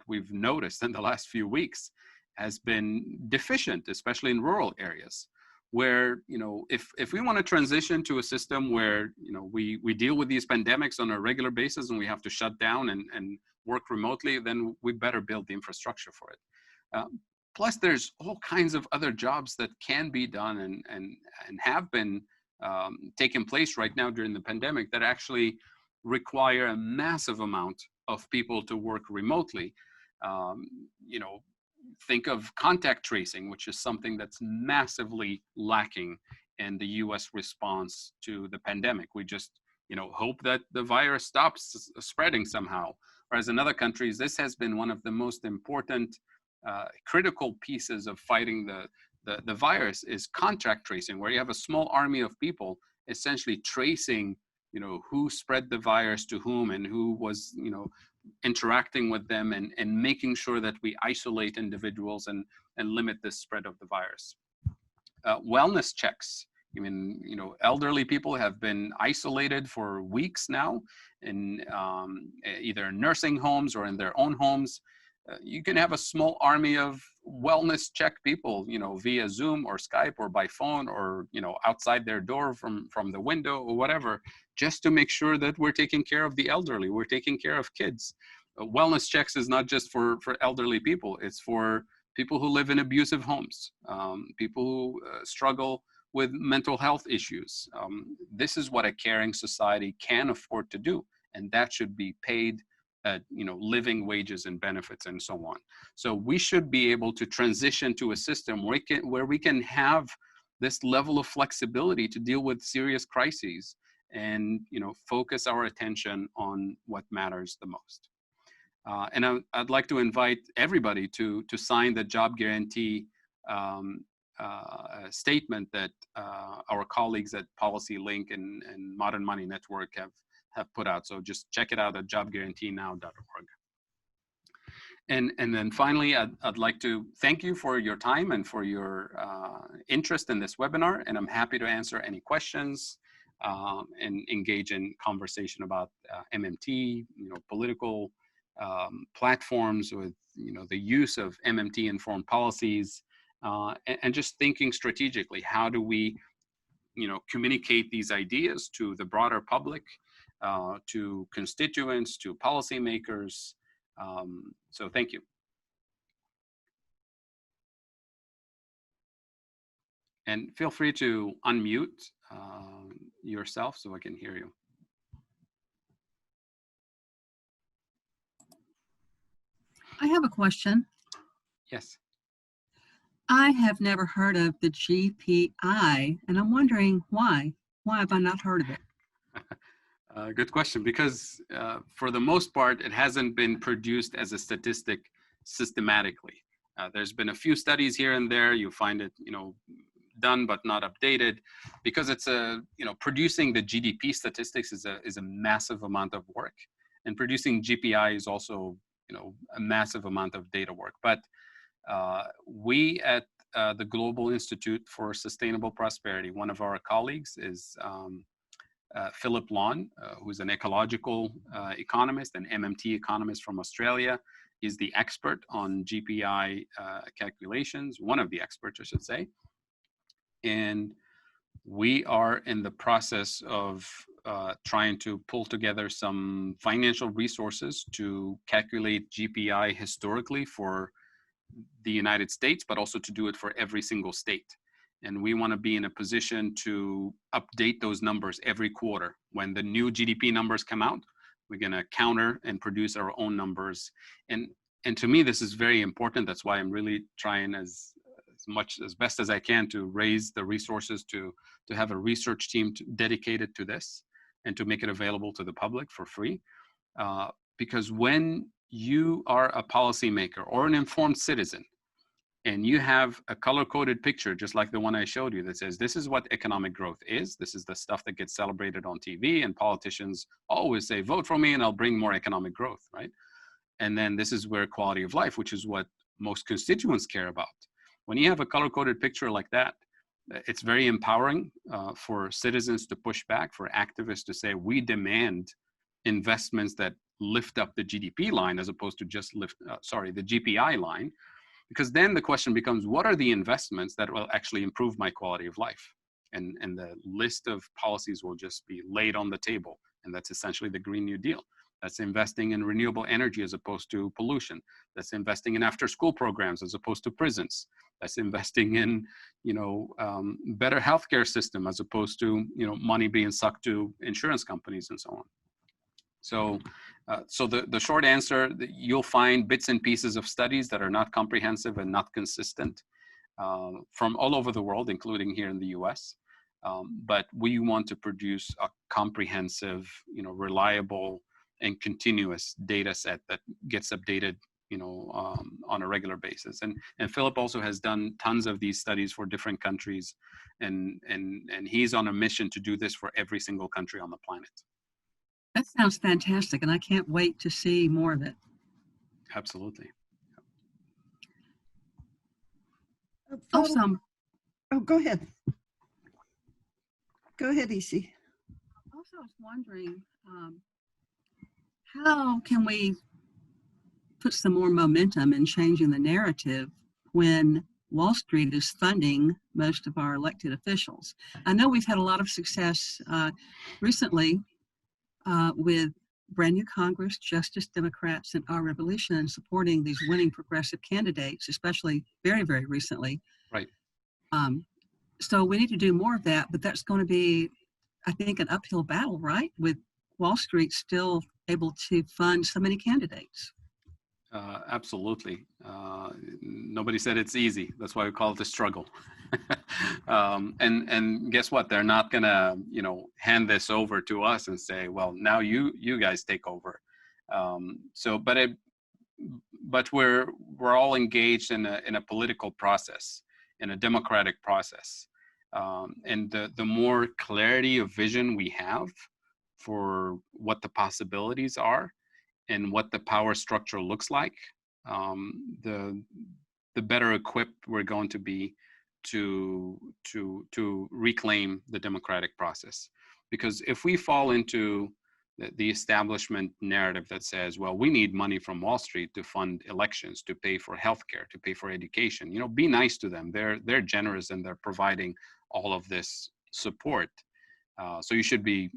we've noticed in the last few weeks has been deficient, especially in rural areas, where if we want to transition to a system where we deal with these pandemics on a regular basis and we have to shut down and work remotely, then we better build the infrastructure for it. Plus, there's all kinds of other jobs that can be done and have been taking place right now during the pandemic that actually require a massive amount of people to work remotely. Think of contact tracing, which is something that's massively lacking in the US response to the pandemic. We just, hope that the virus stops spreading somehow. Whereas in other countries, this has been one of the most important critical pieces of fighting the virus is contact tracing, where you have a small army of people essentially tracing, who spread the virus to whom and who was, interacting with them, and making sure that we isolate individuals and limit the spread of the virus. Wellness checks. Elderly people have been isolated for weeks now in either nursing homes or in their own homes. You can have a small army of wellness check people, via Zoom or Skype or by phone or, outside their door from the window or whatever, just to make sure that we're taking care of the elderly, we're taking care of kids. Wellness checks is not just for elderly people, it's for people who live in abusive homes, people who struggle with mental health issues. This is what a caring society can afford to do, and that should be paid at living wages and benefits and so on. So we should be able to transition to a system where we can have this level of flexibility to deal with serious crises and focus our attention on what matters the most. And I'd like to invite everybody to sign the job guarantee statement that our colleagues at Policy Link and Modern Money Network have put out. So just check it out at jobguaranteenow.org. And then finally, I'd like to thank you for your time and for your interest in this webinar. And I'm happy to answer any questions and engage in conversation about MMT, political platforms with the use of MMT-informed policies, and just thinking strategically. How do we communicate these ideas to the broader public, to constituents, to policymakers? So thank you. And feel free to unmute yourself so I can hear you. I have a question. Yes. I have never heard of the GPI, and I'm wondering why. Why have I not heard of it? Good question, because for the most part, it hasn't been produced as a statistic systematically. There's been a few studies here and there. You find it, done but not updated, because it's producing the GDP statistics is a massive amount of work, and producing GPI is also a massive amount of data work. But we at the Global Institute for Sustainable Prosperity, one of our colleagues is Philip Lawn, who's an ecological economist, an MMT economist from Australia. He's the expert on GPI calculations, one of the experts, I should say. And we are in the process of trying to pull together some financial resources to calculate GPI historically for the United States, but also to do it for every single state. And we want to be in a position to update those numbers every quarter. When the new GDP numbers come out, we're going to counter and produce our own numbers. And to me, this is very important. That's why I'm really trying as best as I can to raise the resources to have a research team dedicated to this and to make it available to the public for free. Because when you are a policymaker or an informed citizen, and you have a color-coded picture, just like the one I showed you, that says, this is what economic growth is. This is the stuff that gets celebrated on TV, and politicians always say, vote for me and I'll bring more economic growth, right? And then this is where quality of life, which is what most constituents care about. When you have a color-coded picture like that, it's very empowering for citizens to push back, for activists to say, we demand investments that lift up the GDP line as opposed to just the GPI line. Because then the question becomes, what are the investments that will actually improve my quality of life? And the list of policies will just be laid on the table. And that's essentially the Green New Deal. That's investing in renewable energy as opposed to pollution. That's investing in after-school programs as opposed to prisons. That's investing in, better healthcare system as opposed to, money being sucked to insurance companies and so on. So the short answer, you'll find bits and pieces of studies that are not comprehensive and not consistent from all over the world, including here in the US. But we want to produce a comprehensive, reliable and continuous data set that gets updated, on a regular basis. And Philip also has done tons of these studies for different countries, and he's on a mission to do this for every single country on the planet. That sounds fantastic, and I can't wait to see more of it. Absolutely. Also, go ahead. Go ahead, Isi. Also, I was wondering, how can we put some more momentum in changing the narrative when Wall Street is funding most of our elected officials? I know we've had a lot of success recently with brand new Congress, Justice Democrats, and our revolution, and supporting these winning progressive candidates, especially very, very recently. Right. So we need to do more of that, but that's going to be, I think, an uphill battle, right? With Wall Street still able to fund so many candidates. Absolutely. Nobody said it's easy. That's why we call it a struggle. And guess what? They're not gonna, hand this over to us and say, well, now you guys take over. But we're all engaged in a political process, in a democratic process. And the more clarity of vision we have for what the possibilities are and what the power structure looks like, the better equipped we're going to be to reclaim the democratic process. Because if we fall into the establishment narrative that says, well, we need money from Wall Street to fund elections, to pay for healthcare, to pay for education, be nice to them. They're generous and they're providing all of this support. So you should be,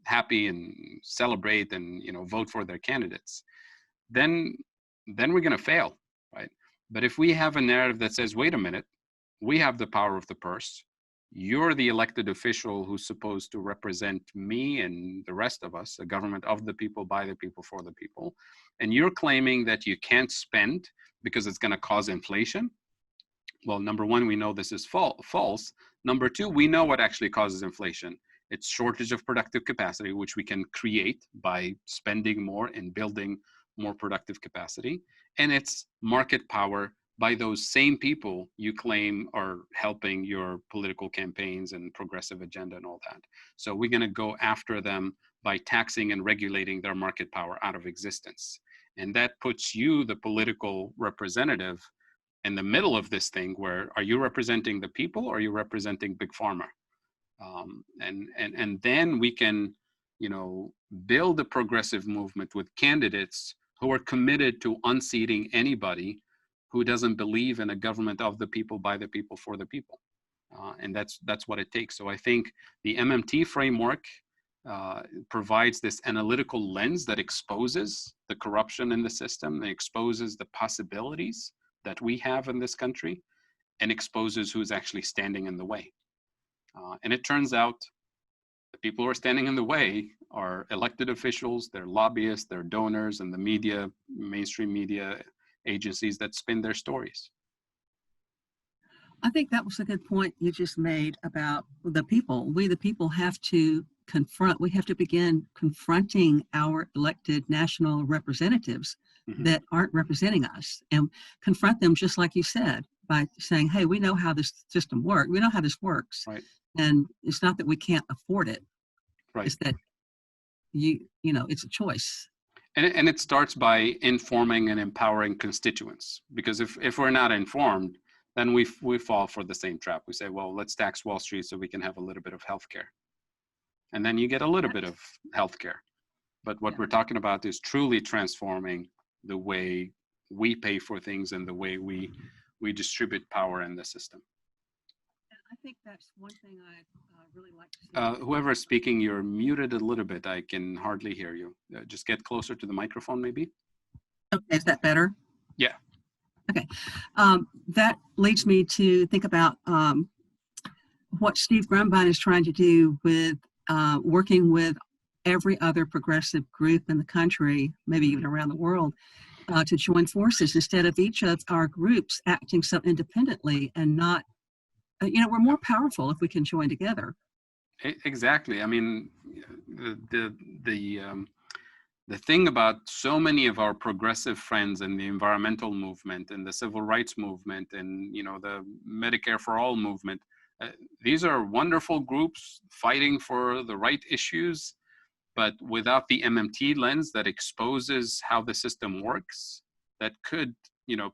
happy and celebrate and, vote for their candidates. Then we're going to fail, right? But if we have a narrative that says, wait a minute, we have the power of the purse. You're the elected official who's supposed to represent me and the rest of us, a government of the people, by the people, for the people. And you're claiming that you can't spend because it's going to cause inflation. Well, number one, we know this is false. Number two, we know what actually causes inflation. It's shortage of productive capacity, which we can create by spending more and building more productive capacity. And it's market power by those same people you claim are helping your political campaigns and progressive agenda and all that. So we're going to go after them by taxing and regulating their market power out of existence. And that puts you, the political representative, in the middle of this thing where, are you representing the people or are you representing Big Pharma? And then we can, build a progressive movement with candidates who are committed to unseating anybody who doesn't believe in a government of the people, by the people, for the people. And that's what it takes. So I think the MMT framework provides this analytical lens that exposes the corruption in the system, and exposes the possibilities that we have in this country, and exposes who's actually standing in the way. And it turns out the people who are standing in the way are elected officials, they're lobbyists, they're donors, and the media, mainstream media agencies that spin their stories. I think that was a good point you just made about the people. We, the people, have to we have to begin confronting our elected national representatives that aren't representing us, and confront them, just like you said, by saying, hey, we know how this system works. We know how this works. Right. And it's not that we can't afford it. Right. It's that it's a choice. And it starts by informing and empowering constituents, because if we're not informed, then we fall for the same trap. We say, well, let's tax Wall Street so we can have a little bit of healthcare. And then you get a little bit of healthcare. But what we're talking about is truly transforming the way we pay for things and the way we distribute power in the system. I think that's one thing I really like to see. Whoever's speaking, you're muted a little bit. I can hardly hear you. Just get closer to the microphone, maybe. Okay, is that better? Yeah. Okay. That leads me to think about what Steve Grumbine is trying to do with working with every other progressive group in the country, maybe even around the world, to join forces instead of each of our groups acting so independently and not, we're more powerful if we can join together. Exactly. I mean, the thing about so many of our progressive friends in the environmental movement and the civil rights movement and, the Medicare for All movement, these are wonderful groups fighting for the right issues, but without the MMT lens that exposes how the system works, that could,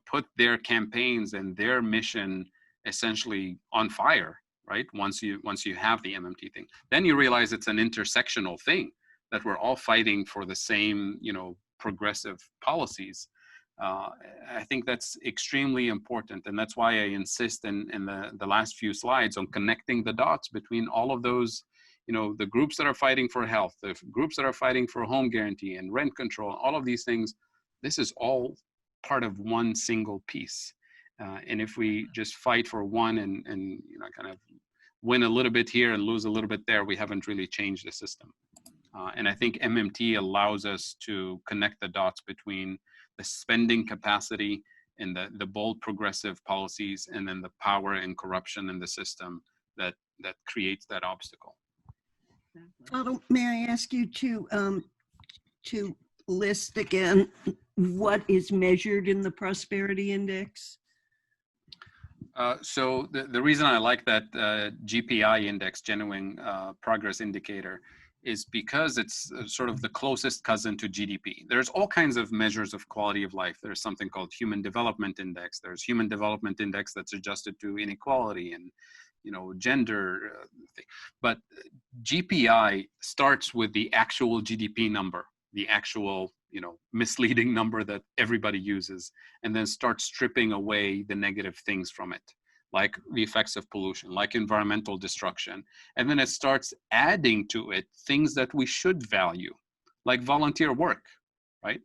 put their campaigns and their mission essentially on fire, right? Once you have the MMT thing, then you realize it's an intersectional thing, that we're all fighting for the same, progressive policies. I think that's extremely important. And that's why I insist in the last few slides on connecting the dots between all of those, the groups that are fighting for health, the groups that are fighting for home guarantee and rent control, all of these things. This is all part of one single piece. And if we just fight for one and kind of win a little bit here and lose a little bit there, we haven't really changed the system. And I think MMT allows us to connect the dots between the spending capacity and the bold progressive policies, and then the power and corruption in the system that creates that obstacle. Fadhel, may I ask you to list again what is measured in the Prosperity Index? So the reason I like that GPI index, Genuine Progress Indicator, is because it's sort of the closest cousin to GDP. There's all kinds of measures of quality of life. There's something called Human Development Index. There's Human Development Index that's adjusted to inequality and gender thing. But GPI starts with the actual GDP number, the actual misleading number that everybody uses, and then starts stripping away the negative things from it, like the effects of pollution, like environmental destruction. And then it starts adding to it things that we should value, like volunteer work, right?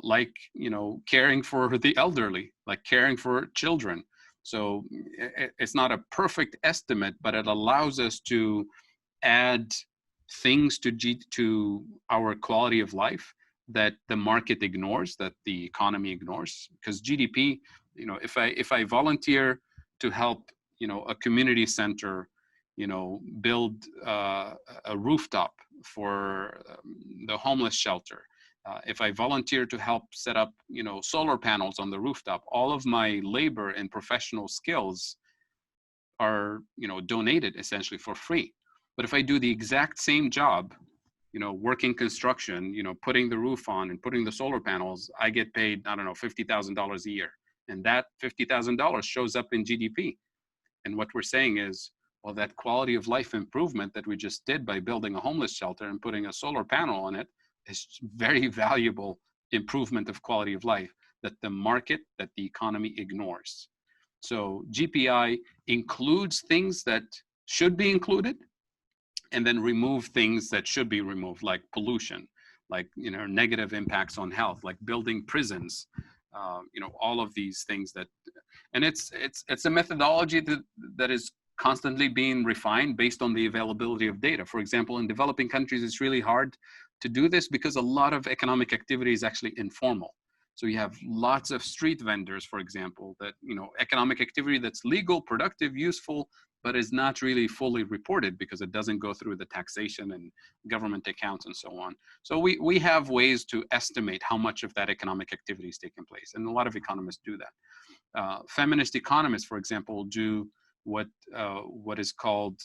Like, caring for the elderly, like caring for children. So it's not a perfect estimate, but it allows us to add things to our quality of life that the market ignores, that the economy ignores. Because GDP, if I volunteer to help, a community center, build a rooftop for the homeless shelter, If I volunteer to help set up, solar panels on the rooftop, all of my labor and professional skills are, donated essentially for free. But if I do the exact same job, working construction, putting the roof on and putting the solar panels, I get paid, I don't know, $50,000 a year. And that $50,000 shows up in GDP. And what we're saying is, well, that quality of life improvement that we just did by building a homeless shelter and putting a solar panel on it is very valuable improvement of quality of life that the market, that the economy ignores. So GPI includes things that should be included and then remove things that should be removed, like pollution, like, negative impacts on health, like building prisons, all of these things that, and it's a methodology that is constantly being refined based on the availability of data. For example, in developing countries, it's really hard to do this because a lot of economic activity is actually informal. So you have lots of street vendors, for example, that, economic activity that's legal, productive, useful, but is not really fully reported because it doesn't go through the taxation and government accounts and so on. So we have ways to estimate how much of that economic activity is taking place. And a lot of economists do that. Feminist economists, for example, do what is called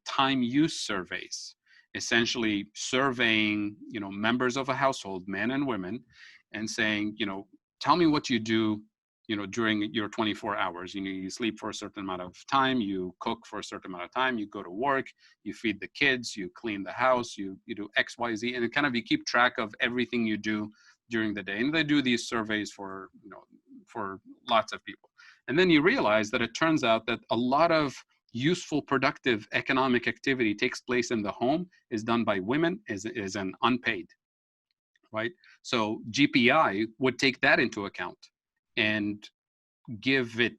time use surveys, essentially surveying, members of a household, men and women, and saying, tell me what you do, during your 24 hours. You sleep for a certain amount of time, you cook for a certain amount of time, you go to work, you feed the kids, you clean the house, you do X, Y, Z, and kind of you keep track of everything you do during the day. And they do these surveys for, for lots of people. And then you realize that it turns out that a lot of useful, productive economic activity takes place in the home is done by women, is an unpaid, right? So GPI would take that into account and give it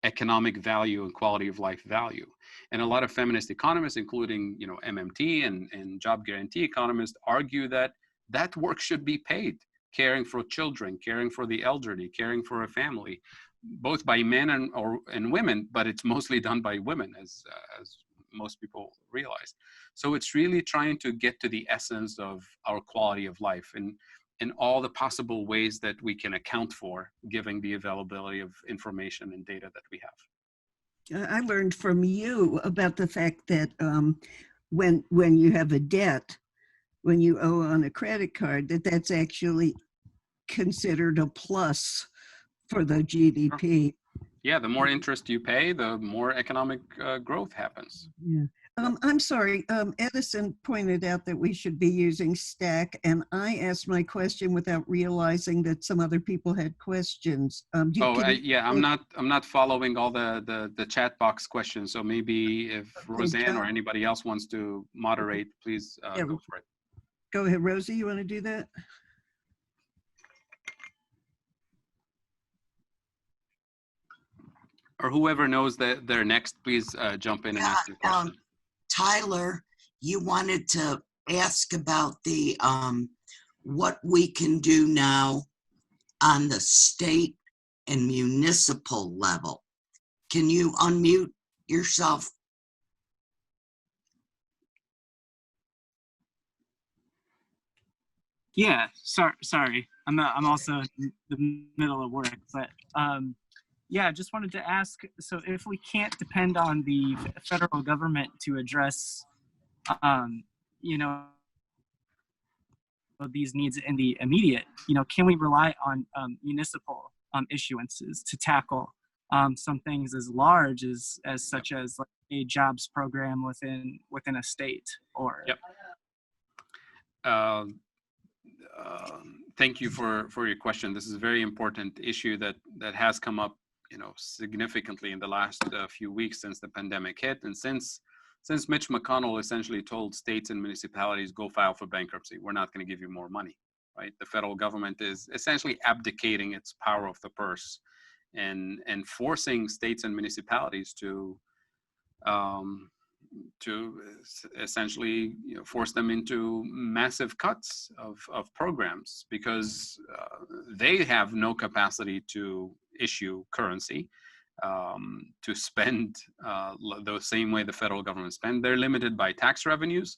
economic value and quality of life value. And a lot of feminist economists, including, MMT and job guarantee economists, argue that that work should be paid. Caring for children, caring for the elderly, caring for a family, both by men and women, but it's mostly done by women, as most people realize. So it's really trying to get to the essence of our quality of life and in all the possible ways that we can account for, given the availability of information and data that we have. I learned from you about the fact that when you have a debt, when you owe on a credit card, that's actually considered a plus for the GDP. Yeah, the more interest you pay, the more economic growth happens. Yeah. I'm sorry, Edison pointed out that we should be using stack, and I asked my question without realizing that some other people had questions. I'm not following all the chat box questions. So maybe if Roseanne or anybody else wants to moderate, please go for it. Go ahead, Rosie, you want to do that? Or whoever knows that they're next, please jump in and ask your question. Tyler, you wanted to ask about the what we can do now on the state and municipal level. Can you unmute yourself? Yeah, sorry. I'm also in the middle of work, but yeah, just wanted to ask, so if we can't depend on the federal government to address, these needs in the immediate, can we rely on municipal issuances to tackle some things as large as such as like a jobs program within a state or? Yep. Thank you for your question. This is a very important issue that has come up, significantly in the last few weeks since the pandemic hit, and since Mitch McConnell essentially told states and municipalities, go file for bankruptcy. We're not going to give you more money, right? The federal government is essentially abdicating its power of the purse and forcing states and municipalities to essentially force them into massive cuts of programs because they have no capacity to issue currency, to spend the same way the federal government spend. They're limited by tax revenues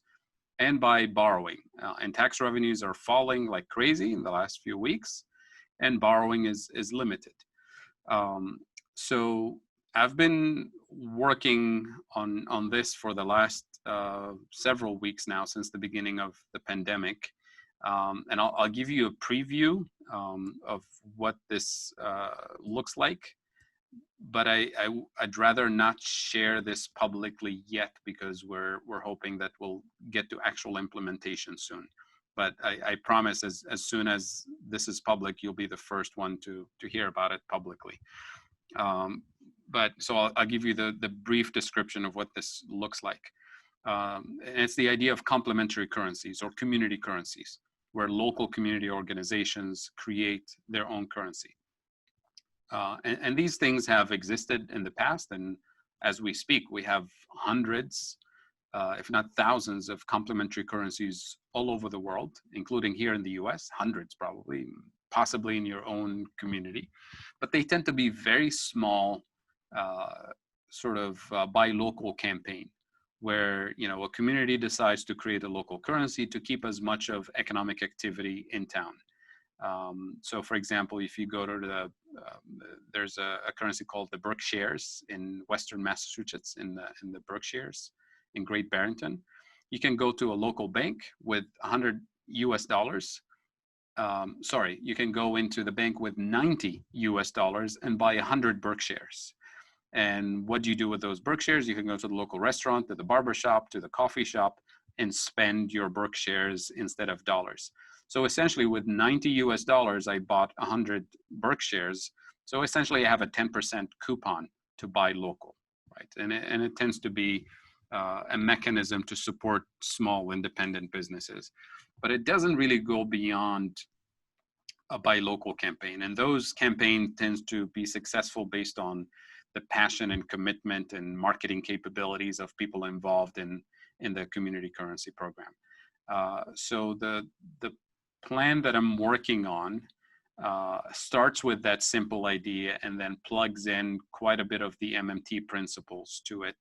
and by borrowing. And tax revenues are falling like crazy in the last few weeks, and borrowing is limited. So I've been working on this for the last several weeks now, since the beginning of the pandemic. And I'll give you a preview of what this looks like. But I'd rather not share this publicly yet, because we're hoping that we'll get to actual implementation soon. But I promise, as soon as this is public, you'll be the first one to hear about it publicly. But so I'll give you the brief description of what this looks like. And it's the idea of complementary currencies or community currencies, where local community organizations create their own currency. And these things have existed in the past, and as we speak, we have hundreds, if not thousands, of complementary currencies all over the world, including here in the US, hundreds probably, possibly in your own community. But they tend to be very small, sort of buy local campaign, where a community decides to create a local currency to keep as much of economic activity in town. So for example, if you go to there's a currency called the Berkshires in Western Massachusetts, in the Berkshires in Great Barrington. You can go to a local bank with $100 US. Sorry, you can go into the bank with $90 US and buy 100 Berkshires. And what do you do with those Berkshires? You can go to the local restaurant, to the barber shop, to the coffee shop, and spend your Berkshires instead of dollars. So essentially, with $90 US, I bought 100 Berkshires. So essentially, I have a 10% coupon to buy local, right? And it tends to be a mechanism to support small independent businesses. But it doesn't really go beyond a buy local campaign. And those campaigns tend to be successful based on the passion and commitment and marketing capabilities of people involved in the community currency program. So the plan that I'm working on starts with that simple idea and then plugs in quite a bit of the MMT principles to it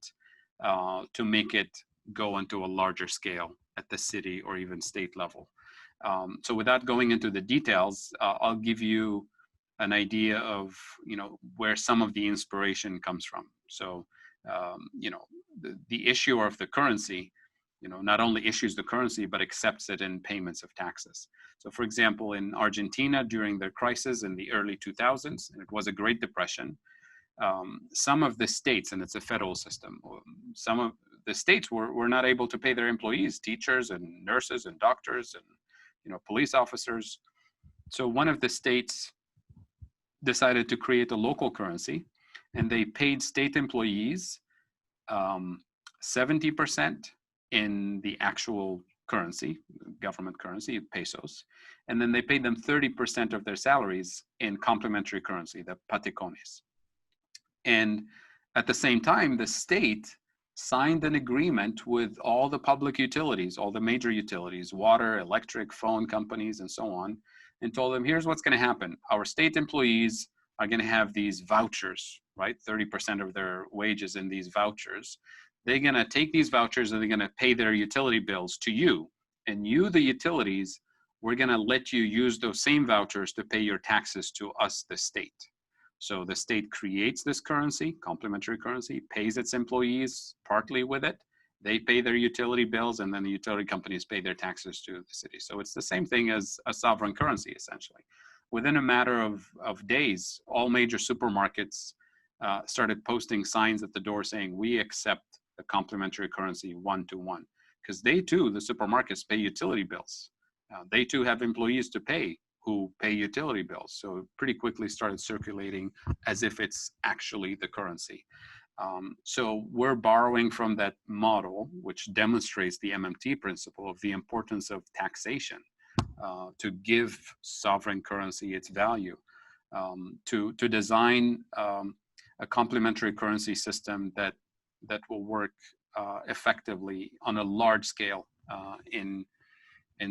to make it go into a larger scale at the city or even state level. So without going into the details, I'll give you an idea of where some of the inspiration comes from. So the issuer of the currency not only issues the currency, but accepts it in payments of taxes. So for example, in Argentina during the crisis in the early 2000s, and it was a Great Depression, some of the states, and it's a federal system, some of the states were not able to pay their employees, teachers and nurses and doctors and police officers. So one of the states decided to create a local currency, and they paid state employees 70% in the actual currency, government currency, pesos, and then they paid them 30% of their salaries in complementary currency, the paticones. And at the same time, the state signed an agreement with all the public utilities, all the major utilities, water, electric, phone companies, and so on, and told them, here's what's going to happen. Our state employees are going to have these vouchers, right? 30% of their wages in these vouchers. They're going to take these vouchers and they're going to pay their utility bills to you. And you, the utilities, we're going to let you use those same vouchers to pay your taxes to us, the state. So the state creates this currency, complementary currency, pays its employees partly with it. They pay their utility bills, and then the utility companies pay their taxes to the city. So it's the same thing as a sovereign currency, essentially. Within a matter of days, all major supermarkets started posting signs at the door saying, we accept the complementary currency one-to-one. Because they too, the supermarkets, pay utility bills. They too have employees to pay who pay utility bills. So it pretty quickly started circulating as if it's actually the currency. So we're borrowing from that model, which demonstrates the MMT principle of the importance of taxation to give sovereign currency its value, to design a complementary currency system that will work effectively on a large scale in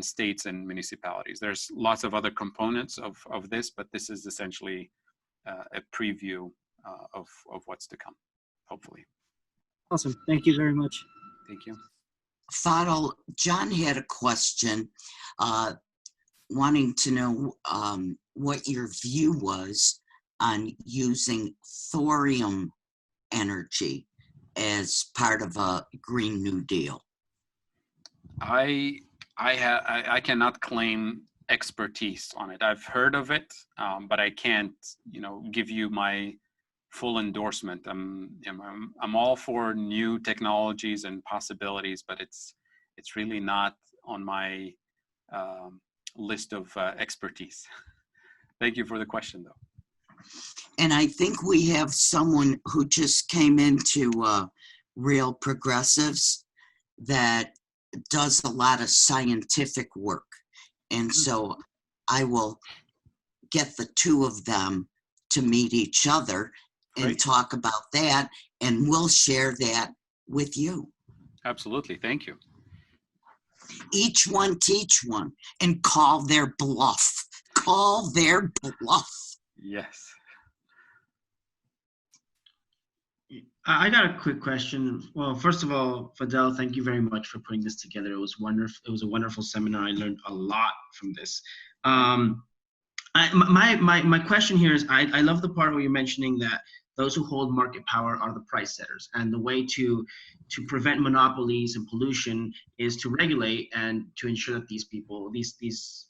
states and municipalities. There's lots of other components of this, but this is essentially a preview of what's to come, hopefully. Awesome. Thank you very much. Thank you. Fadhel, John had a question, wanting to know what your view was on using thorium energy as part of a Green New Deal. I cannot claim expertise on it. I've heard of it, but I can't, give you my full endorsement. I'm all for new technologies and possibilities, but it's really not on my list of expertise. Thank you for the question, though. And I think we have someone who just came into Real Progressives that does a lot of scientific work. And so I will get the two of them to meet each other and Great. talk about that, and we'll share that with you. Absolutely. Thank you. Each one teach one and call their bluff. Call their bluff. Yes. I got a quick question. Well, first of all, Fadhel, thank you very much for putting this together. It was wonderful. It was a wonderful seminar. I learned a lot from this. My question here is, I love the part where you're mentioning that those who hold market power are the price setters, and the way to prevent monopolies and pollution is to regulate and to ensure that these people, these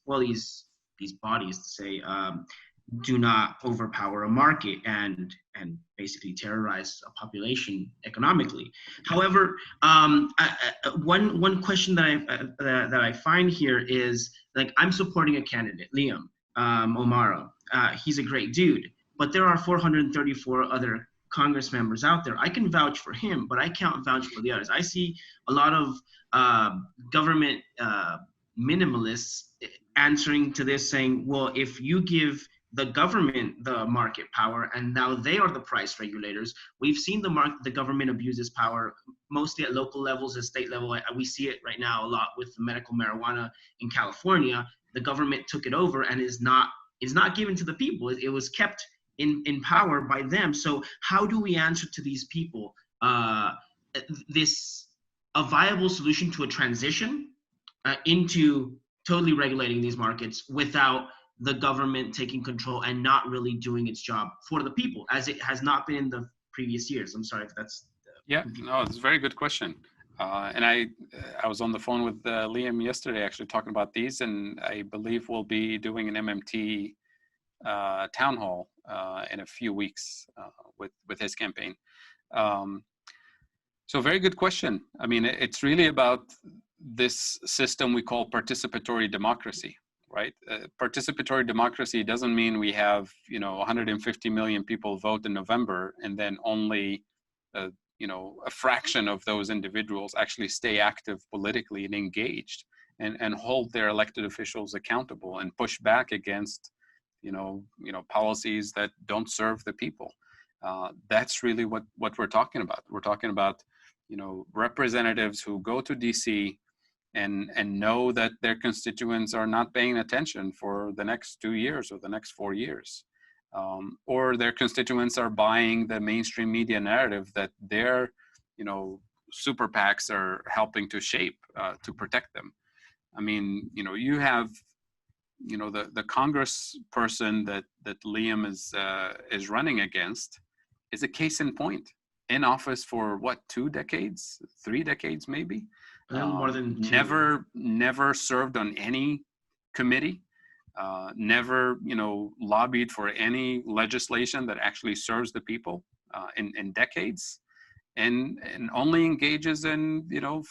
bodies, to say, do not overpower a market and basically terrorize a population economically. However, one question that I find here is, like, I'm supporting a candidate, Liam O'Mara. He's a great dude, but there are 434 other Congress members out there. I can vouch for him, but I can't vouch for the others. I see a lot of government minimalists answering to this, saying, well, if you give the government the market power and now they are the price regulators, we've seen the government abuse this power mostly at local levels and state level. We see it right now a lot with medical marijuana in California. The government took it over and is not given to the people. It was kept in power by them. So how do we answer to these people a viable solution to a transition into totally regulating these markets without the government taking control and not really doing its job for the people, as it has not been in the previous years? I'm sorry if that's... Yeah, no, it's a very good question. And I was on the phone with Liam yesterday, actually talking about these, and I believe we'll be doing an MMT town hall in a few weeks with his campaign. So very good question. I mean, it's really about this system we call participatory democracy, right? Participatory democracy doesn't mean we have, 150 million people vote in November and then only, a fraction of those individuals actually stay active politically and engaged and hold their elected officials accountable and push back against, policies that don't serve the people. That's really what we're talking about. We're talking about, representatives who go to DC and know that their constituents are not paying attention for the next 2 years or the next 4 years. Or their constituents are buying the mainstream media narrative that their, super PACs are helping to shape to protect them. I mean, you have, the Congress person that Liam is running against is a case in point. In office for what, 2 decades, 3 decades, maybe? More than 2. Never served on any committee. Never, lobbied for any legislation that actually serves the people in decades, and only engages in,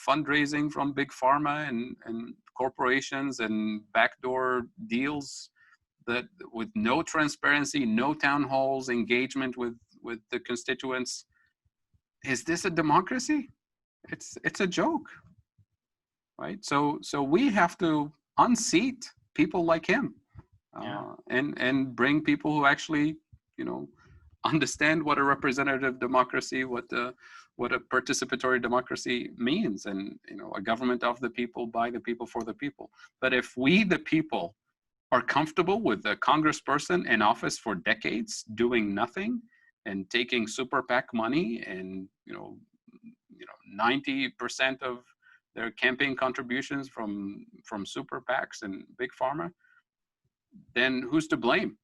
fundraising from big pharma and corporations and backdoor deals that with no transparency, no town halls, engagement with the constituents. Is this a democracy? It's a joke, right? So we have to unseat people like him, and bring people who actually, understand what a representative democracy, what a participatory democracy means, and a government of the people, by the people, for the people. But if we, the people, are comfortable with a congressperson in office for decades doing nothing and taking super PAC money, and 90% of their campaign contributions from super PACs and big pharma, then who's to blame,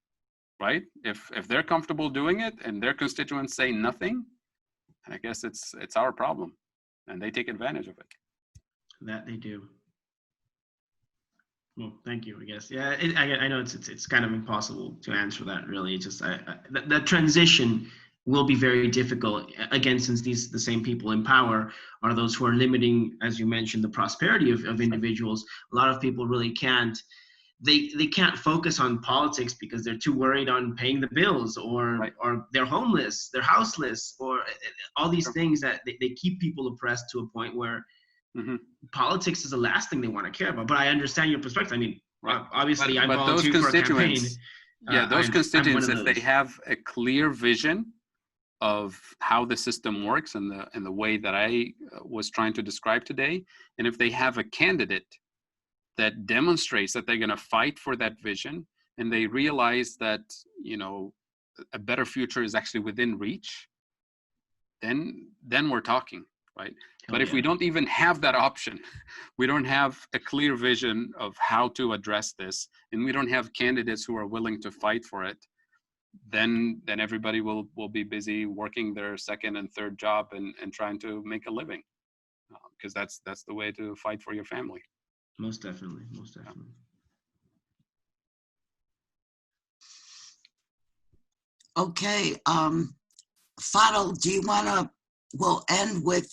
right? If they're comfortable doing it and their constituents say nothing, I guess it's our problem, and they take advantage of it. That they do. Well, thank you, I guess. Yeah, I know it's kind of impossible to answer that, really. It's just that transition will be very difficult, again, since the same people in power are those who are limiting, as you mentioned, the prosperity of individuals. A lot of people really can't, they can't focus on politics because they're too worried on paying the bills, or Right. or they're homeless, they're houseless, or all these things that they keep people oppressed to a point where politics is the last thing they want to care about. But I understand your perspective. I mean, obviously, I'm volunteering for a campaign. Yeah, those constituents, if they those. have a clear vision of how the system works and the way that I was trying to describe today, and if they have a candidate that demonstrates that they're going to fight for that vision, and they realize that, you know, a better future is actually within reach, then we're talking, right? But if we don't even have that option, we don't have a clear vision of how to address this, and we don't have candidates who are willing to fight for it, then everybody will be busy working their second and third job and trying to make a living, because that's the way to fight for your family. Most definitely, most definitely. Okay, Fadhel, do you want to, we'll end with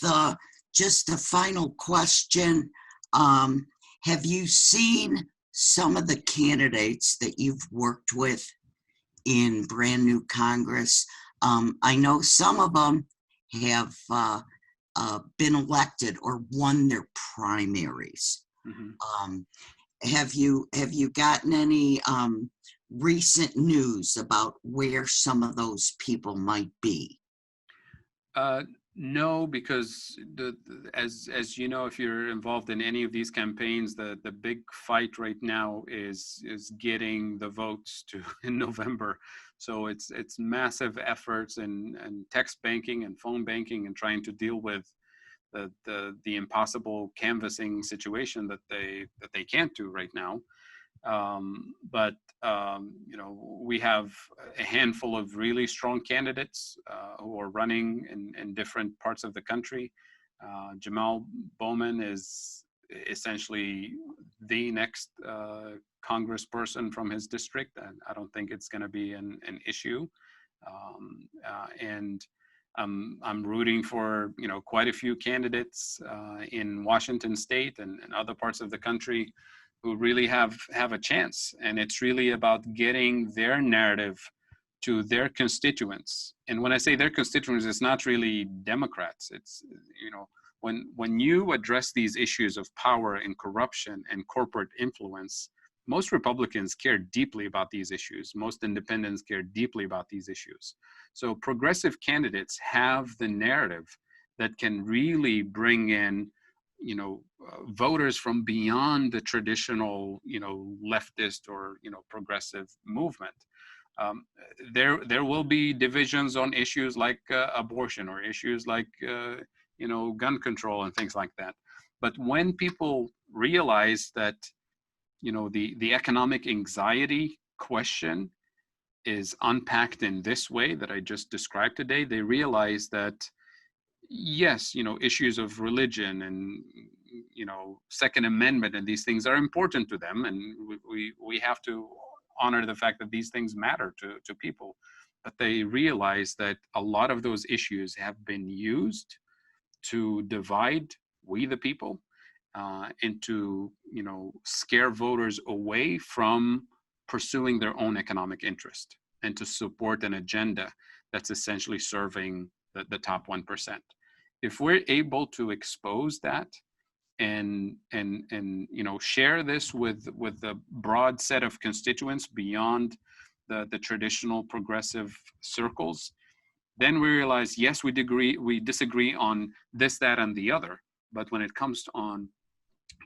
just a final question. Have you seen some of the candidates that you've worked with in brand new Congress? I know some of them have been elected or won their primaries. Have you gotten any recent news about where some of those people might be? No, because as you know, if you're involved in any of these campaigns, the big fight right now is getting the votes to in November. So it's massive efforts and text banking and phone banking and trying to deal with the impossible canvassing situation that they can't do right now. But you know, we have a handful of really strong candidates who are running in different parts of the country. Jamal Bowman is essentially the next congressperson from his district, and I don't think it's going to be an issue. And I'm rooting for, you know, quite a few candidates in Washington State and other parts of the country who really have a chance. And it's really about getting their narrative to their constituents. And when I say their constituents, it's not really Democrats. It's, you know, when you address these issues of power and corruption and corporate influence, most Republicans care deeply about these issues. Most independents care deeply about these issues. So progressive candidates have the narrative that can really bring in, you know, voters from beyond the traditional, you know, leftist or, you know, progressive movement. There will be divisions on issues like abortion or issues like, you know, gun control and things like that. But when people realize that, you know, the economic anxiety question is unpacked in this way that I just described today, they realize that, yes, you know, issues of religion and, you know, Second Amendment and these things are important to them, and we have to honor the fact that these things matter to people. But they realize that a lot of those issues have been used to divide we the people, and to, you know, scare voters away from pursuing their own economic interest and to support an agenda that's essentially serving the top 1%. If we're able to expose that and you know, share this with the broad set of constituents beyond the traditional progressive circles, then we realize, yes, we disagree on this, that, and the other, but when it comes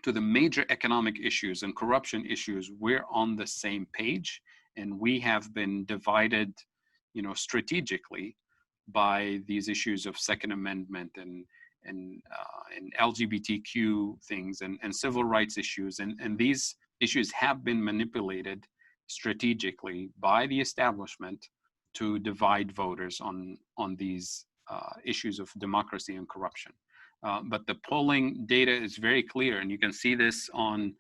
to the major economic issues and corruption issues, we're on the same page, and we have been divided, you know, strategically by these issues of Second Amendment LGBTQ things and civil rights issues. And these issues have been manipulated strategically by the establishment to divide voters on these issues of democracy and corruption. But the polling data is very clear, and you can see this on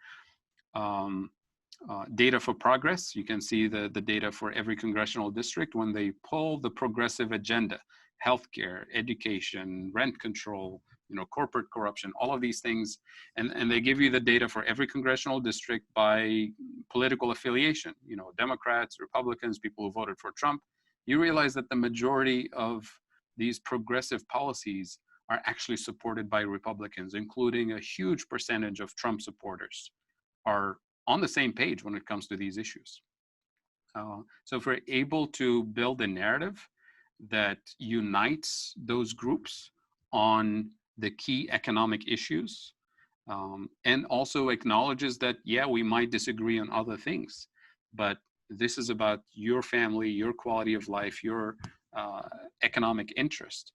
data for progress. You can see the data for every congressional district when they poll the progressive agenda, healthcare, education, rent control, corporate corruption, all of these things. And they give you the data for every congressional district by political affiliation, Democrats, Republicans, people who voted for Trump. You realize that the majority of these progressive policies are actually supported by Republicans, including a huge percentage of Trump supporters are on the same page when it comes to these issues. So if we're able to build a narrative that unites those groups on the key economic issues, and also acknowledges that, yeah, we might disagree on other things, but this is about your family, your quality of life, your economic interest,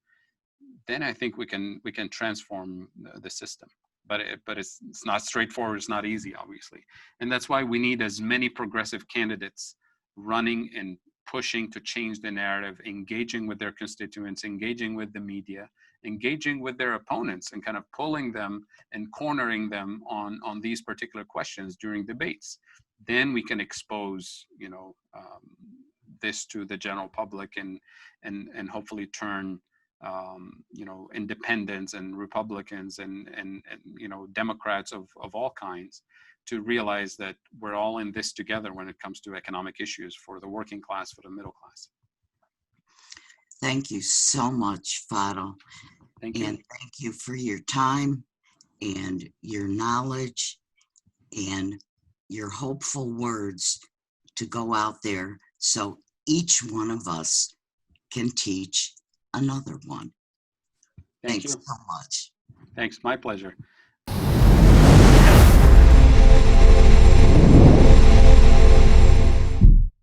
then I think we can transform the system. But it's not straightforward. It's not easy, obviously, and that's why we need as many progressive candidates running and pushing to change the narrative, engaging with their constituents, engaging with the media, engaging with their opponents, and kind of pulling them and cornering them on these particular questions during debates. Then we can expose, this to the general public and hopefully turn independents and Republicans and Democrats of all kinds to realize that we're all in this together when it comes to economic issues for the working class, for the middle class. Thank you so much, Fadhel. Thank you. And thank you for your time and your knowledge and your hopeful words to go out there so each one of us can teach another one. Thank Thanks you so much. Thanks, my pleasure.